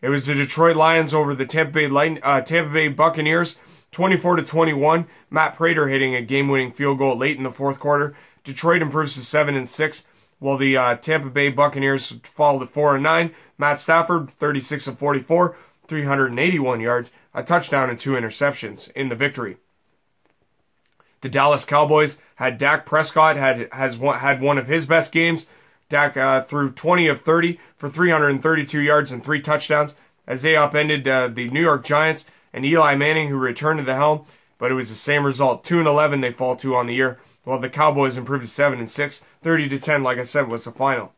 It was the Detroit Lions over the Tampa Bay Buccaneers, 24-21. Matt Prater hitting a game-winning field goal late in the fourth quarter. Detroit improves to 7-6, while the Tampa Bay Buccaneers fall to 4-9. Matt Stafford, 36 of 44, 381 yards, a touchdown and 2 interceptions in the victory. The Dallas Cowboys had Dak Prescott had one of his best games. Dak threw 20 of 30 for 332 yards and 3 touchdowns as they upended the New York Giants and Eli Manning, who returned to the helm. But it was the same result. 2-11 they fall to on the year, while the Cowboys improved to 7-6. 30-10, like I said, was the final.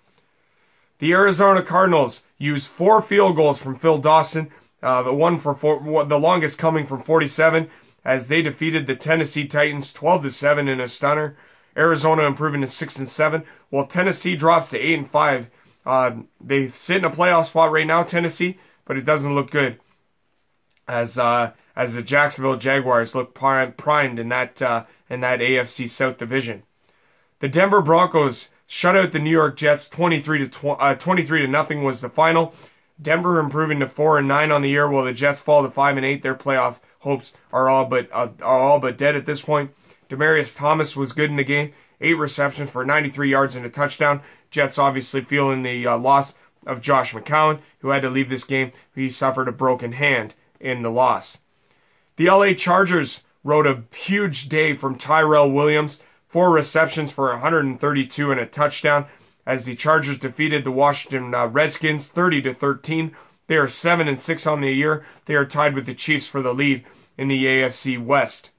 The Arizona Cardinals used 4 field goals from Phil Dawson, the longest coming from 47, as they defeated the Tennessee Titans 12-7 in a stunner. Arizona improving to 6-7, while Tennessee drops to 8-5. They sit in a playoff spot right now, Tennessee, but it doesn't look good as the Jacksonville Jaguars look primed in that AFC South division. The Denver Broncos shut out the New York Jets 23-0 was the final. Denver improving to 4-9 on the year, while the Jets fall to 5-8. Their playoff hopes are all but dead at this point. Demaryius Thomas was good in the game, 8 receptions for 93 yards and a touchdown. Jets obviously feeling the loss of Josh McCown, who had to leave this game. He suffered a broken hand in the loss. The LA Chargers rode a huge day from Tyrell Williams, 4 receptions for 132 and a touchdown, as the Chargers defeated the Washington Redskins 30-13. They are 7-6 on the year. They are tied with the Chiefs for the lead in the AFC West.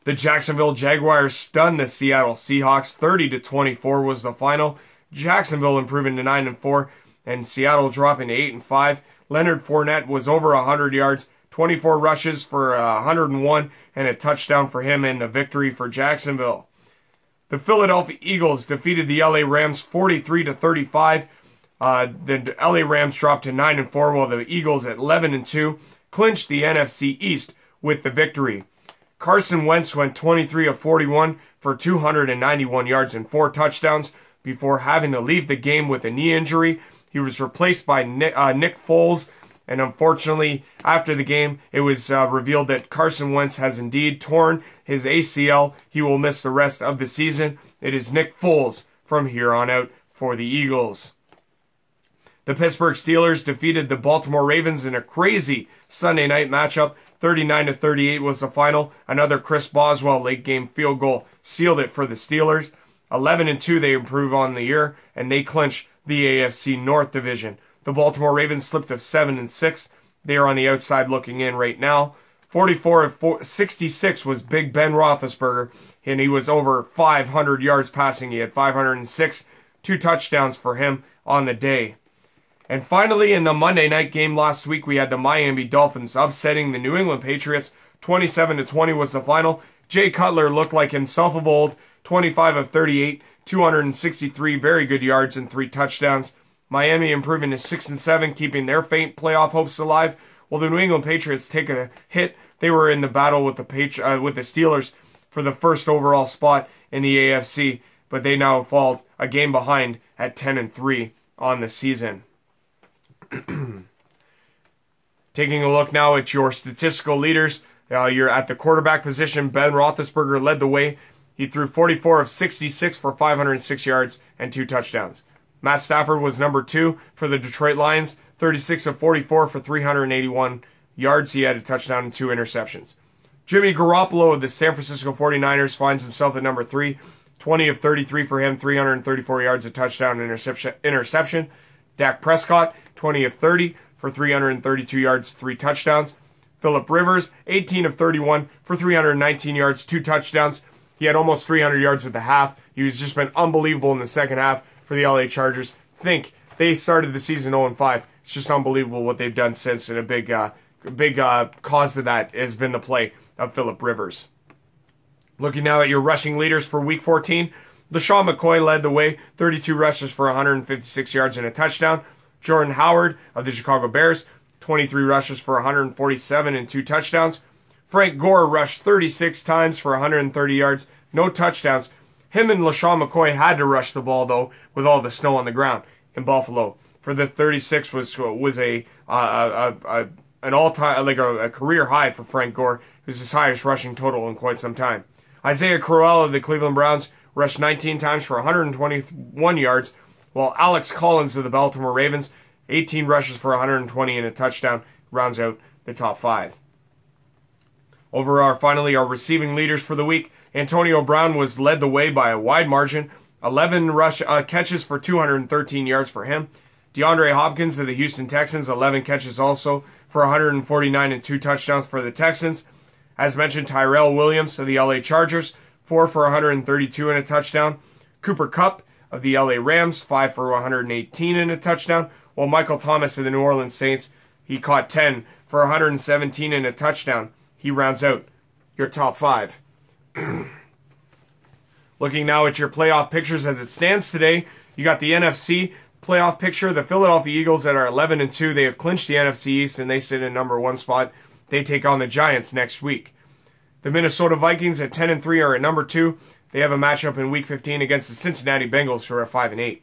The Jacksonville Jaguars stunned the Seattle Seahawks. 30-24 was the final. Jacksonville improving to 9-4, and Seattle dropping to 8-5. Leonard Fournette was over 100 yards, 24 rushes for 101, and a touchdown for him in the victory for Jacksonville. The Philadelphia Eagles defeated the LA Rams 43-35. The LA Rams dropped to 9-4, while the Eagles at 11-2 clinched the NFC East with the victory. Carson Wentz went 23 of 41 for 291 yards and 4 touchdowns before having to leave the game with a knee injury. He was replaced by Nick Foles, and unfortunately, after the game, it was revealed that Carson Wentz has indeed torn his ACL. He will miss the rest of the season. It is Nick Foles from here on out for the Eagles. The Pittsburgh Steelers defeated the Baltimore Ravens in a crazy Sunday night matchup. 39-38 was the final. Another Chris Boswell late-game field goal sealed it for the Steelers. 11-2 they improve on the year, and they clinch the AFC North Division. The Baltimore Ravens slipped to 7-6. They are on the outside looking in right now. 44 of 66 was Big Ben Roethlisberger, and he was over 500 yards passing. He had 506, 2 touchdowns for him on the day. And finally, in the Monday night game last week, we had the Miami Dolphins upsetting the New England Patriots. 27-20 was the final. Jay Cutler looked like himself of old. 25 of 38, 263 very good yards and 3 touchdowns. Miami improving to 6-7, keeping their faint playoff hopes alive. While the New England Patriots take a hit, they were in the battle with the Steelers for the first overall spot in the AFC, but they now fall a game behind at 10-3 on the season. Taking a look now at your statistical leaders, you're at the quarterback position. Ben Roethlisberger led the way. He threw 44 of 66 for 506 yards and 2 touchdowns. Matt Stafford was number 2 for the Detroit Lions, 36 of 44 for 381 yards. He had a touchdown and 2 interceptions. Jimmy Garoppolo of the San Francisco 49ers finds himself at number 3, 20 of 33 for him, 334 yards, a touchdown, interception. Dak Prescott, 20 of 30 for 332 yards, 3 touchdowns. Phillip Rivers, 18 of 31 for 319 yards, 2 touchdowns. He had almost 300 yards at the half. He was just been unbelievable in the second half for the LA Chargers. Think they started the season 0-5. It's just unbelievable what they've done since, and a big cause to that has been the play of Phillip Rivers. Looking now at your rushing leaders for Week 14, LaShawn McCoy led the way, 32 rushes for 156 yards and a touchdown. Jordan Howard of the Chicago Bears, 23 rushes for 147 and 2 touchdowns. Frank Gore rushed 36 times for 130 yards, no touchdowns. Him and LaShawn McCoy had to rush the ball, though, with all the snow on the ground in Buffalo. For the 36 was an all-time, like a career high for Frank Gore. It was his highest rushing total in quite some time. Isaiah Crowell of the Cleveland Browns rushed 19 times for 121 yards, while Alex Collins of the Baltimore Ravens, 18 rushes for 120 and a touchdown, rounds out the top 5. Finally, our receiving leaders for the week. Antonio Brown was led the way by a wide margin. 11 catches for 213 yards for him. DeAndre Hopkins of the Houston Texans, 11 catches also for 149 and 2 touchdowns for the Texans. As mentioned, Tyrell Williams of the LA Chargers, 4 for 132 and a touchdown. Cooper Kupp of the LA Rams, 5 for 118 and a touchdown. While Michael Thomas of the New Orleans Saints, he caught 10 for 117 and a touchdown. He rounds out your top 5. Looking now at your playoff pictures as it stands today, you got the NFC playoff picture. The Philadelphia Eagles that are 11-2, they have clinched the NFC East and they sit in number 1 spot. They take on the Giants next week. The Minnesota Vikings at 10-3 are at number 2. They have a matchup in Week 15 against the Cincinnati Bengals, who are at 5-8.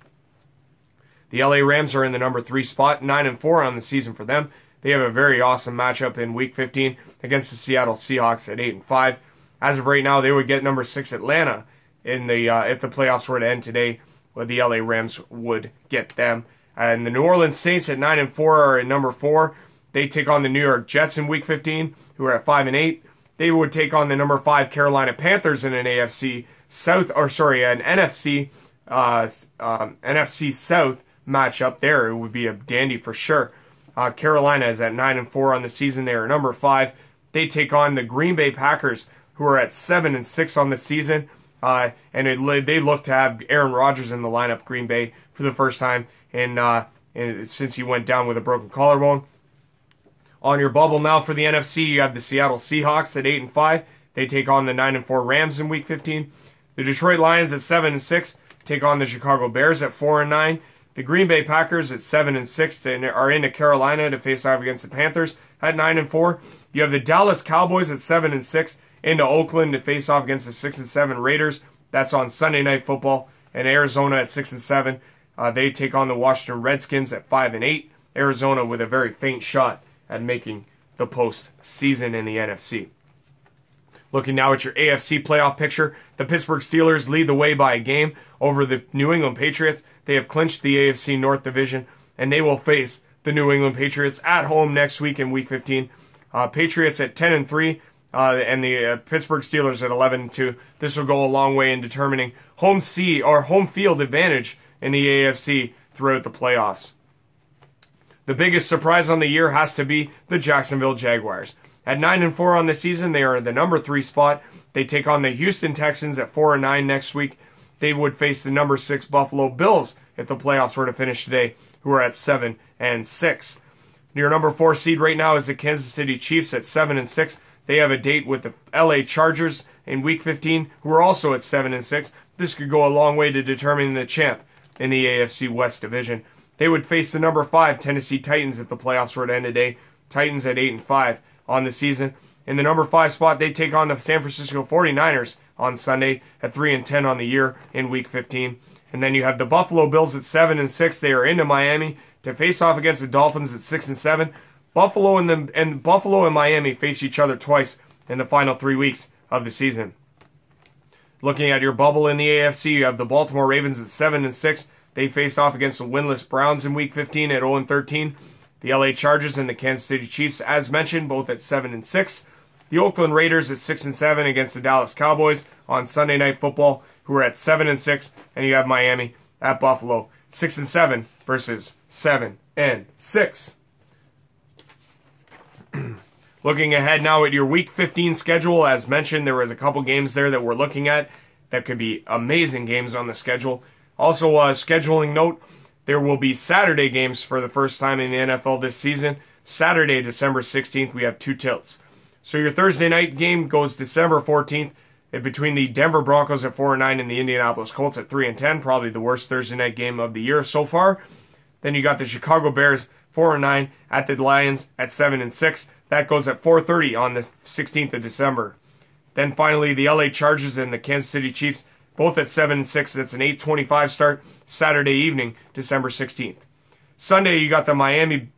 The LA Rams are in the number 3 spot, 9-4 on the season for them. They have a very awesome matchup in Week 15 against the Seattle Seahawks at 8-5. As of right now, they would get number 6 Atlanta in the if the playoffs were to end today. Well, the LA Rams would get them. And the New Orleans Saints at 9-4 are at number 4. They take on the New York Jets in Week 15, who are at 5-8. They would take on the number 5 Carolina Panthers in an NFC South, an NFC South matchup. There, it would be a dandy for sure. Carolina is at 9-4 on the season. They are number 5. They take on the Green Bay Packers who are at 7-6 on the season. They look to have Aaron Rodgers in the lineup, Green Bay, for the first time since he went down with a broken collarbone. On your bubble now for the NFC, you have the Seattle Seahawks at 8-5. They take on the 9-4 Rams in Week 15. The Detroit Lions at 7-6 take on the Chicago Bears at 4-9. The Green Bay Packers at 7-6 are into Carolina to face off against the Panthers at 9-4. You have the Dallas Cowboys at 7-6 into Oakland to face off against the 6-7 Raiders. That's on Sunday Night Football. And Arizona at 6-7. They take on the Washington Redskins at 5-8. Arizona with a very faint shot at making the postseason in the NFC. Looking now at your AFC playoff picture, the Pittsburgh Steelers lead the way by a game over the New England Patriots. They have clinched the AFC North Division, and they will face the New England Patriots at home next week in Week 15. Patriots at 10-3, and the Pittsburgh Steelers at 11-2. This will go a long way in determining home field advantage in the AFC throughout the playoffs. The biggest surprise on the year has to be the Jacksonville Jaguars. At 9-4 on the season, they are in the number 3 spot. They take on the Houston Texans at 4-9 next week. They would face the number 6 Buffalo Bills if the playoffs were to finish today, who are at 7-6. Your number 4 seed right now is the Kansas City Chiefs at 7-6. They have a date with the LA Chargers in Week 15, who are also at 7-6. This could go a long way to determining the champ in the AFC West Division. They would face the number 5 Tennessee Titans if the playoffs were to end today. Titans at 8-5 on the season. In the number 5 spot, they take on the San Francisco 49ers on Sunday at 3-10 on the year in Week 15. And then you have the Buffalo Bills at 7-6. They are into Miami to face off against the Dolphins at 6-7. Buffalo and Miami face each other twice in the final 3 weeks of the season. Looking at your bubble in the AFC, you have the Baltimore Ravens at 7-6. They face off against the winless Browns in Week 15 at 0-13. The LA Chargers and the Kansas City Chiefs, as mentioned, both at 7-6. The Oakland Raiders at 6-7 against the Dallas Cowboys on Sunday Night Football, who are at 7-6. And you have Miami at Buffalo, 6-7 versus 7-6. Looking ahead now at your Week 15 schedule, as mentioned, there was a couple games there that we're looking at that could be amazing games on the schedule. Also, a scheduling note, there will be Saturday games for the first time in the NFL this season. Saturday, December 16th, we have 2 tilts. So your Thursday night game goes December 14th between the Denver Broncos at 4-9 and the Indianapolis Colts at 3-10, probably the worst Thursday night game of the year so far. Then you got the Chicago Bears 4-9 at the Lions at 7-6. That goes at 4:30 on the 16th of December. Then finally, the LA Chargers and the Kansas City Chiefs, both at 7-6. That's an 8:25 start Saturday evening, December 16th. Sunday, you got the Miami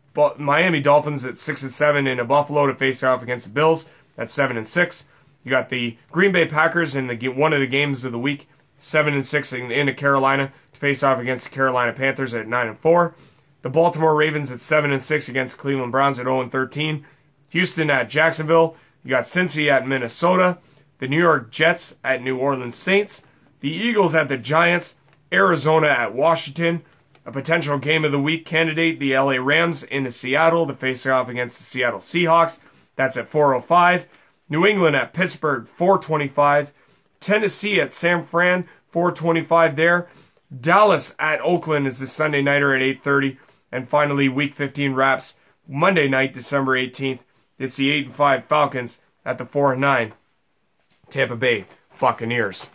Dolphins at 6-7 in Buffalo to face off against the Bills at 7-6. You got the Green Bay Packers in one of the games of the week, 7-6 into Carolina to face off against the Carolina Panthers at 9-4. The Baltimore Ravens at 7-6 against Cleveland Browns at 0-13. Houston at Jacksonville. You got Cincy at Minnesota. The New York Jets at New Orleans Saints. The Eagles at the Giants. Arizona at Washington. A potential game of the week candidate, the LA Rams into Seattle to face off against the Seattle Seahawks. That's at 4:05. New England at Pittsburgh, 4:25. Tennessee at San Fran, 4:25 there. Dallas at Oakland is the Sunday nighter at 8:30. And finally, Week 15 wraps Monday night, December 18th. It's the 8-5 Falcons at the 4-9 Tampa Bay Buccaneers.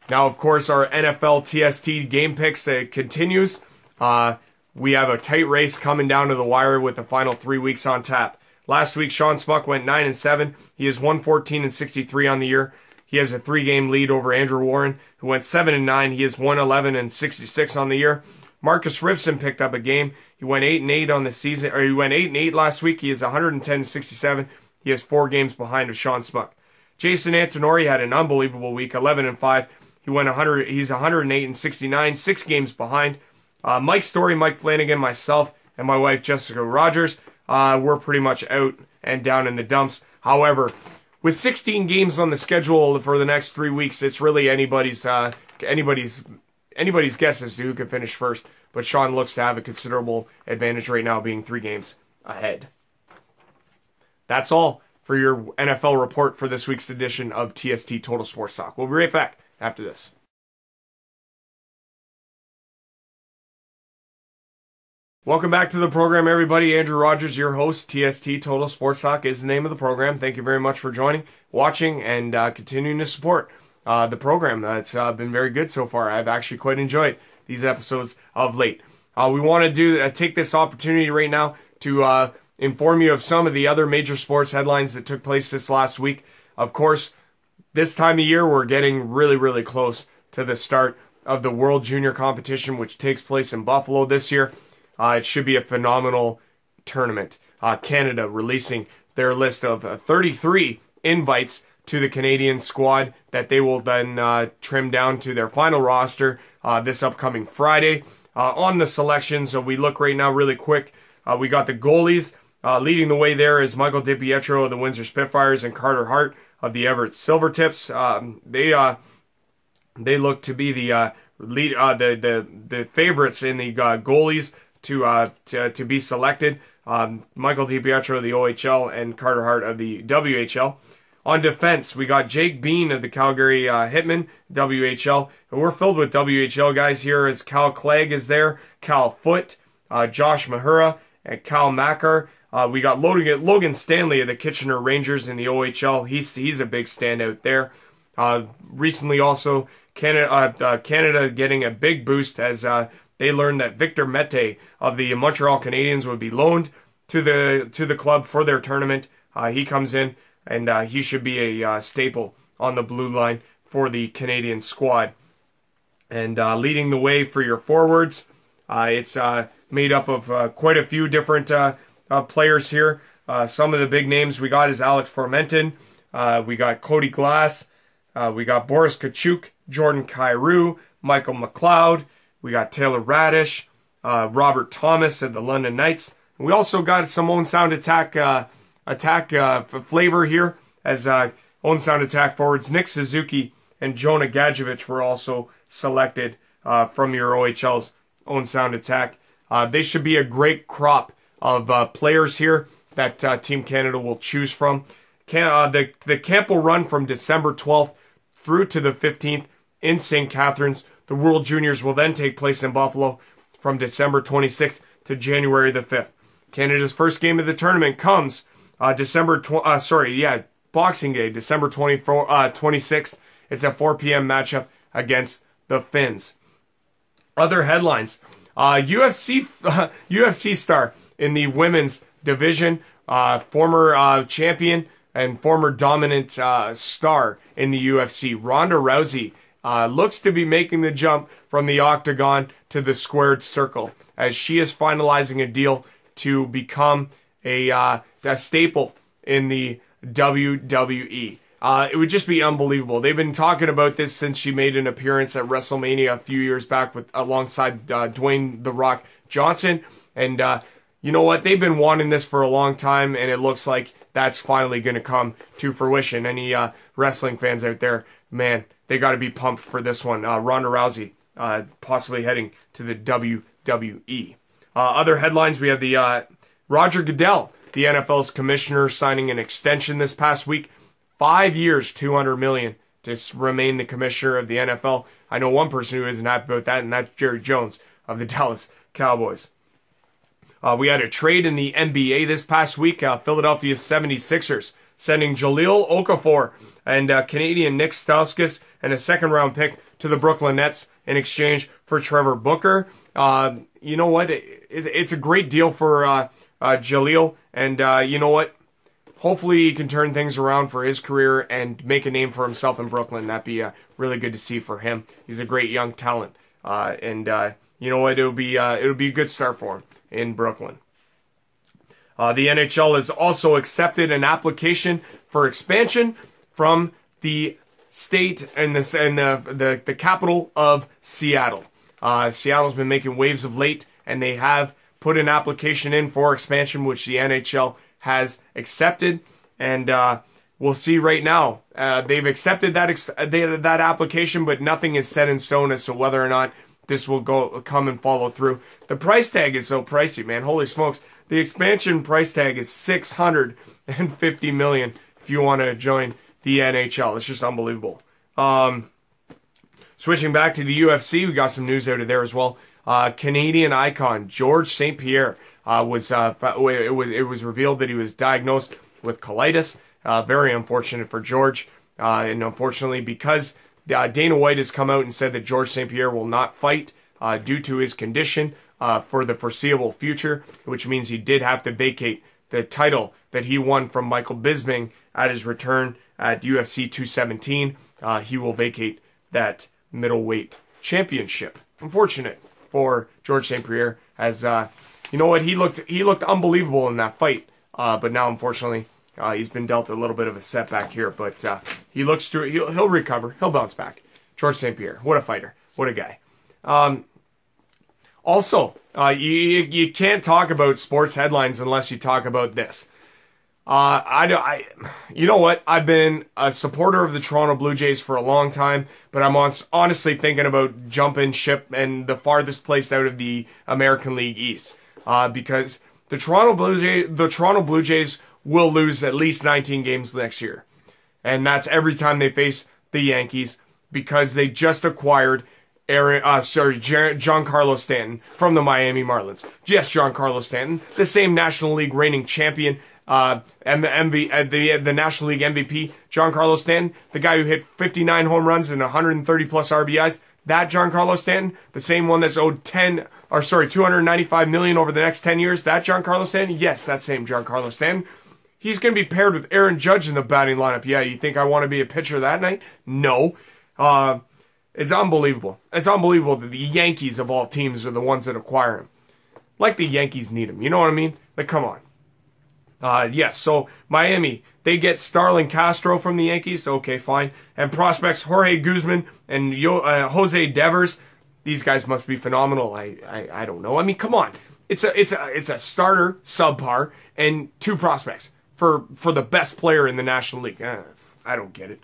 Now, of course, our NFL TST game picks continues. We have a tight race coming down to the wire with the final 3 weeks on tap. Last week, Sean Smuck went 9-7. He is 114-63 on the year. He has a 3-game lead over Andrew Warren, who went 7-9. He is 111-66 on the year. Marcus Ripson picked up a game. He went 8-8 on the season, or he went 8-8 last week. He is 110-67. He has 4 games behind of Sean Smuck. Jason Antonori had an unbelievable week, 11-5. He's 108-69, 6 games behind. Mike Story, Mike Flanagan, myself, and my wife Jessica Rogers, we're pretty much out and down in the dumps. However, with 16 games on the schedule for the next 3 weeks, it's really anybody's guess as to who can finish first. But Sean looks to have a considerable advantage right now, being 3 games ahead. That's all for your NFL report for this week's edition of TST Total Sports Talk. We'll be right back after this. Welcome back to the program, everybody. Andrew Rogers, your host. TST Total Sports Talk is the name of the program. Thank you very much for joining, watching, and continuing to support the program. It's been very good so far. I've actually quite enjoyed these episodes of late. We want to take this opportunity right now to inform you of some of the other major sports headlines that took place this last week. Of course, this time of year, we're getting really, really close to the start of the World Junior Competition, which takes place in Buffalo this year. It should be a phenomenal tournament. Canada releasing their list of 33 invites to the Canadian squad that they will then trim down to their final roster this upcoming Friday. On the selections, so we look right now really quick. We got the goalies. Leading the way there is Michael DiPietro of the Windsor Spitfires and Carter Hart of the Everett Silvertips. They look to be the favorites in the goalies to be selected. Michael DiPietro of the OHL and Carter Hart of the WHL. On defense, we got Jake Bean of the Calgary Hitmen, WHL. And we're filled with WHL guys here as Cal Clegg is there, Cal Foote, Josh Mahura, and Cal Macker. We got Logan Stanley of the Kitchener Rangers in the OHL. He's a big standout there. Recently also, Canada getting a big boost as they learned that Victor Mete of the Montreal Canadiens would be loaned to the club for their tournament. He comes in, and he should be a staple on the blue line for the Canadian squad. And leading the way for your forwards, it's made up of quite a few different players here. Some of the big names we got is Alex Formenton, we got Cody Glass, we got Boris Kachuk, Jordan Kyrou, Michael McLeod, we got Taylor Radish, Robert Thomas of the London Knights. We also got some Owen Sound Attack flavor here, as Owen Sound Attack forwards Nick Suzuki and Jonah Gadjevich were also selected from your OHL's Owen Sound Attack. They should be a great crop of players here that Team Canada will choose from. The camp will run from December 12th through to the 15th in St. Catharines. The World Juniors will then take place in Buffalo from December 26th to January the 5th. Canada's first game of the tournament comes Boxing Day, December 26th. It's a 4 p.m. matchup against the Finns. Other headlines. UFC star in the women's division, former champion and former dominant star in the UFC, Ronda Rousey, looks to be making the jump from the octagon to the squared circle as she is finalizing a deal to become a staple in the WWE. It would just be unbelievable. They've been talking about this since she made an appearance at WrestleMania a few years back alongside Dwayne "The Rock" Johnson. And you know what? They've been wanting this for a long time, and it looks like that's finally going to come to fruition. Any wrestling fans out there, man, they got to be pumped for this one. Ronda Rousey possibly heading to the WWE. Other headlines, we have the Roger Goodell, the NFL's commissioner, signing an extension this past week. 5 years, $200 million to remain the commissioner of the NFL. I know one person who isn't happy about that, and that's Jerry Jones of the Dallas Cowboys. We had a trade in the NBA this past week. Philadelphia 76ers sending Jahlil Okafor and Canadian Nick Stauskas and a second-round pick to the Brooklyn Nets in exchange for Trevor Booker. You know what? It's a great deal for Jahlil, and you know what? Hopefully he can turn things around for his career and make a name for himself in Brooklyn. That'd be really good to see for him. He's a great young talent, and you know what? It'll be a good start for him in Brooklyn. The NHL has also accepted an application for expansion from the state and the capital of Seattle. Seattle's been making waves of late, and they have put an application in for expansion, which the NHL has accepted, and we'll see right now. They've accepted that application, but nothing is set in stone as to whether or not this will come and follow through. The price tag is so pricey, man. Holy smokes. The expansion price tag is $650 million if you want to join the NHL. It's just unbelievable. Switching back to the UFC, we got some news out of there as well. Canadian icon George St. Pierre it was revealed that he was diagnosed with colitis. Very unfortunate for George, and unfortunately because Dana White has come out and said that George St. Pierre will not fight due to his condition for the foreseeable future, which means he did have to vacate the title that he won from Michael Bisping at his return at UFC 217. He will vacate that middleweight championship. Unfortunate for George St. Pierre, as you know what, he looked unbelievable in that fight, but now unfortunately he's been dealt a little bit of a setback here. But he looks through. He'll recover. He'll bounce back. George St. Pierre, what a fighter, what a guy. Also, you can't talk about sports headlines unless you talk about this. You know what? I've been a supporter of the Toronto Blue Jays for a long time, but I'm honestly thinking about jumping ship and the farthest place out of the American League East, because the Toronto Blue Jays will lose at least 19 games next year, and that's every time they face the Yankees, because they just acquired Giancarlo Stanton from the Miami Marlins. Yes, Giancarlo Stanton, the same National League reigning champion. The National League MVP, Giancarlo Stanton, the guy who hit 59 home runs and 130 plus RBIs, that Giancarlo Stanton, the same one that's owed $295 million over the next 10 years, that Giancarlo Stanton, yes, that same Giancarlo Stanton. He's going to be paired with Aaron Judge in the batting lineup. Yeah, you think I want to be a pitcher that night? No. It's unbelievable. It's unbelievable that the Yankees of all teams are the ones that acquire him. Like the Yankees need him. You know what I mean? Like, come on. Yes, so Miami, they get Starlin Castro from the Yankees. Okay, fine. And prospects Jorge Guzman and Jose Devers. These guys must be phenomenal. I don't know. I mean, come on. It's a starter, subpar, and two prospects for the best player in the National League. I don't get it.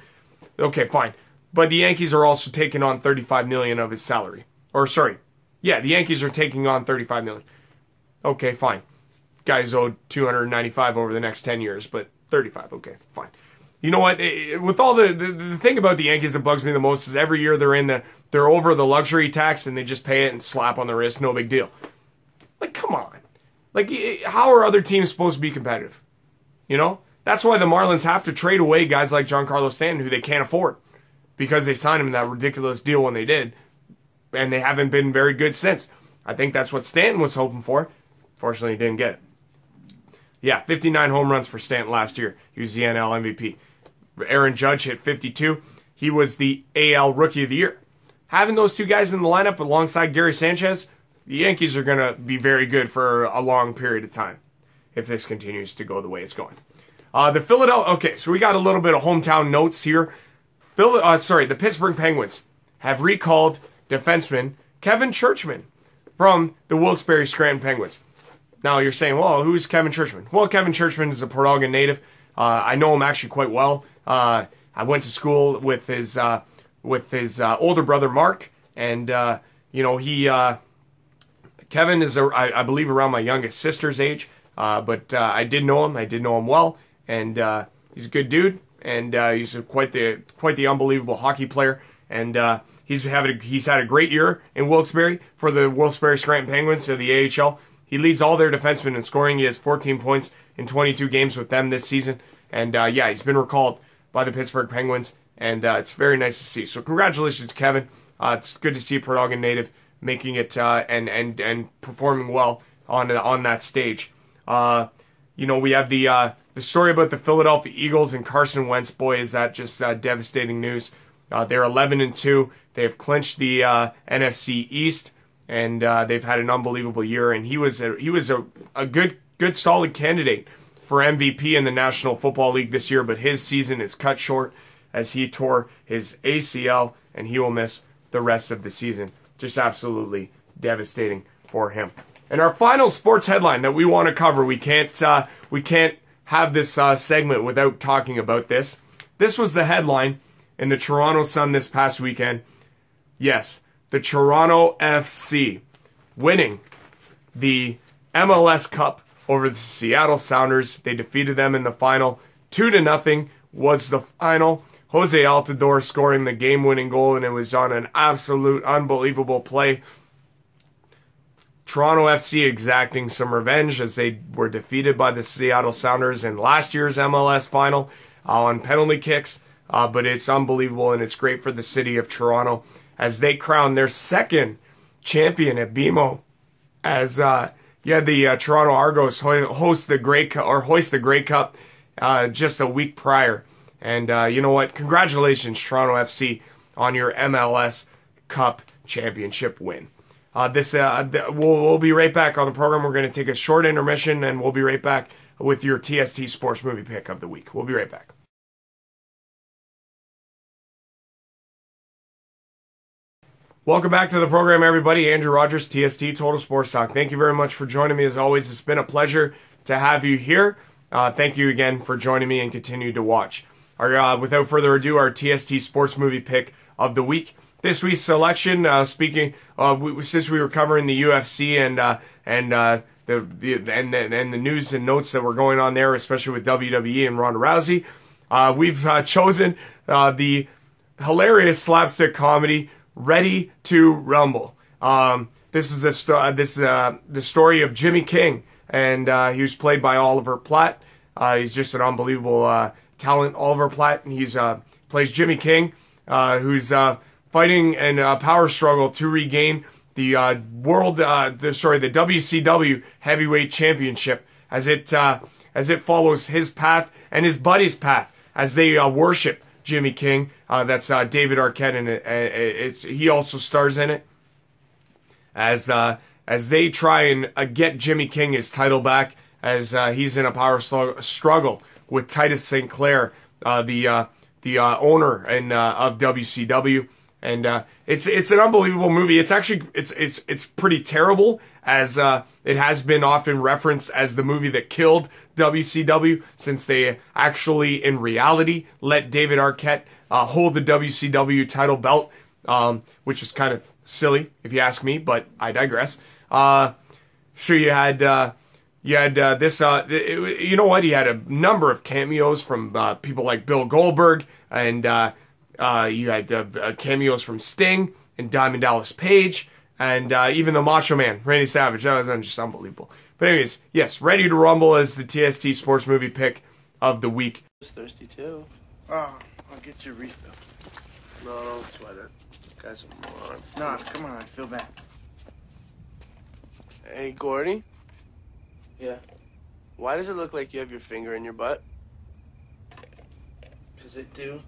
Okay, fine. But the Yankees are also taking on $35 million of his salary. The Yankees are taking on $35 million. Okay, fine. Guys owed $295 over the next 10 years, but 35, okay, fine. You know what? With all the thing about the Yankees that bugs me the most is every year they're over the luxury tax and they just pay it and slap on the wrist, no big deal. Like, come on. Like, how are other teams supposed to be competitive? You know? That's why the Marlins have to trade away guys like Giancarlo Stanton who they can't afford, because they signed him in that ridiculous deal when they did, and they haven't been very good since. I think that's what Stanton was hoping for. Fortunately, he didn't get it. Yeah, 59 home runs for Stanton last year. He was the NL MVP. Aaron Judge hit 52. He was the AL Rookie of the Year. Having those two guys in the lineup alongside Gary Sanchez, the Yankees are going to be very good for a long period of time if this continues to go the way it's going. Okay, so we got a little bit of hometown notes here. The Pittsburgh Penguins have recalled defenseman Kevin Churchman from the Wilkes-Barre Scranton Penguins. Now you're saying, well, who's Kevin Churchman? Well, Kevin Churchman is a Port Elgin native. I know him actually quite well. I went to school with his older brother Mark, and Kevin is I believe around my youngest sister's age. But I did know him. I did know him well, and he's a good dude, and he's quite the unbelievable hockey player, and he's had a great year in Wilkes-Barre for the Wilkes-Barre Scranton Penguins of the AHL. He leads all their defensemen in scoring. He has 14 points in 22 games with them this season. And, he's been recalled by the Pittsburgh Penguins, and it's very nice to see. So congratulations, Kevin. It's good to see a Port Elgin native making it and performing well on that stage. We have the story about the Philadelphia Eagles and Carson Wentz. Boy, is that just devastating news. They're 11-2. They have clinched the NFC East. And they've had an unbelievable year, and he was a good solid candidate for MVP in the National Football League this year, but his season is cut short as he tore his ACL, and he will miss the rest of the season. Just absolutely devastating for him. And our final sports headline that we want to cover, we can't have this segment without talking about this. This was the headline in the Toronto Sun this past weekend. Yes, the Toronto FC winning the MLS Cup over the Seattle Sounders. They defeated them in the final. 2-0 was the final. Jose Altidore scoring the game-winning goal, and it was on an absolute unbelievable play. Toronto FC exacting some revenge as they were defeated by the Seattle Sounders in last year's MLS final on penalty kicks. But it's unbelievable, and it's great for the city of Toronto as they crown their second champion at BMO. As the Toronto Argos hoist the Grey Cup just a week prior. And you know what? Congratulations, Toronto FC, on your MLS Cup championship win. We'll be right back on the program. We're going to take a short intermission, and we'll be right back with your TST Sports Movie Pick of the Week. We'll be right back. Welcome back to the program, everybody. Andrew Rogers, TST Total Sports Talk. Thank you very much for joining me. As always, it's been a pleasure to have you here. Thank you again for joining me and continue to watch. Without further ado, our TST Sports Movie Pick of the Week. This week's selection, since we were covering the UFC and the news and notes that were going on there, especially with WWE and Ronda Rousey, we've chosen the hilarious slapstick comedy Ready to Rumble. This is the story of Jimmy King, and he was played by Oliver Platt. He's just an unbelievable talent, Oliver Platt, and he's plays Jimmy King, who's fighting in a power struggle to regain the the WCW Heavyweight Championship as it follows his path and his buddy's path as they worship Jimmy King. That's David Arquette, and he also stars in it as they try and get Jimmy King his title back as he's in a power struggle with Titus St. Clair, the owner of WCW. And it's an unbelievable movie. It's actually it's pretty terrible, as it has been often referenced as the movie that killed WCW, since they actually in reality let David Arquette hold the WCW title belt, which is kind of silly if you ask me, but I digress. So you had this. You know what? He had a number of cameos from people like Bill Goldberg, and you had cameos from Sting and Diamond Dallas Page, and even the Macho Man, Randy Savage. That was just unbelievable. But anyways, yes, Ready to Rumble is the TST Sports Movie Pick of the Week. I was thirsty too. Oh, I'll get you a refill. No, don't sweat it. Guys are moron. Nah, come on, I feel bad. Hey, Gordy? Yeah? Why does it look like you have your finger in your butt? 'Cause it do.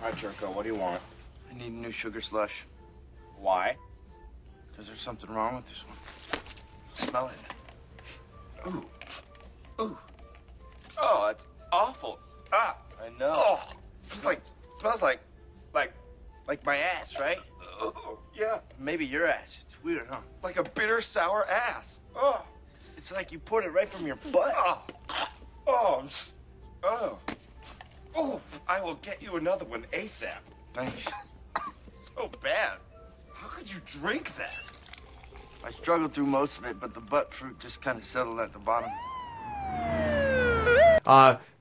All right, Jerko, what do you want? I need a new sugar slush. Why? Because there's something wrong with this one. Smell it. Ooh. Ooh. Oh, it's awful. Ah, I know. oh, Smells like my ass, right? oh, yeah, Maybe your ass. It's weird, huh? like a bitter, sour ass. Oh, It's like you poured it right from your butt. oh, oh, I will get you another one ASAP. Thanks. So bad. How could you drink that? I struggled through most of it, but the butt fruit just kind of settled at the bottom.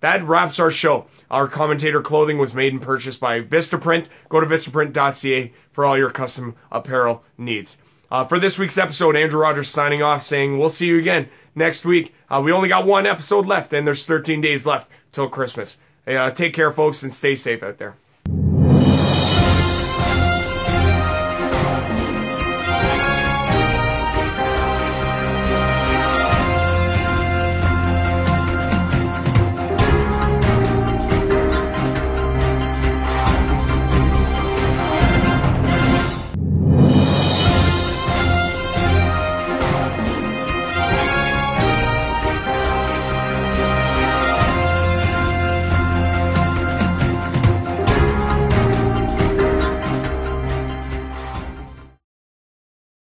That wraps our show. Our commentator clothing was made and purchased by Vistaprint. Go to vistaprint.ca for all your custom apparel needs. For this week's episode, Andrew Rogers signing off, saying we'll see you again next week. We only got one episode left, and there's 13 days left till Christmas. Take care, folks, and stay safe out there.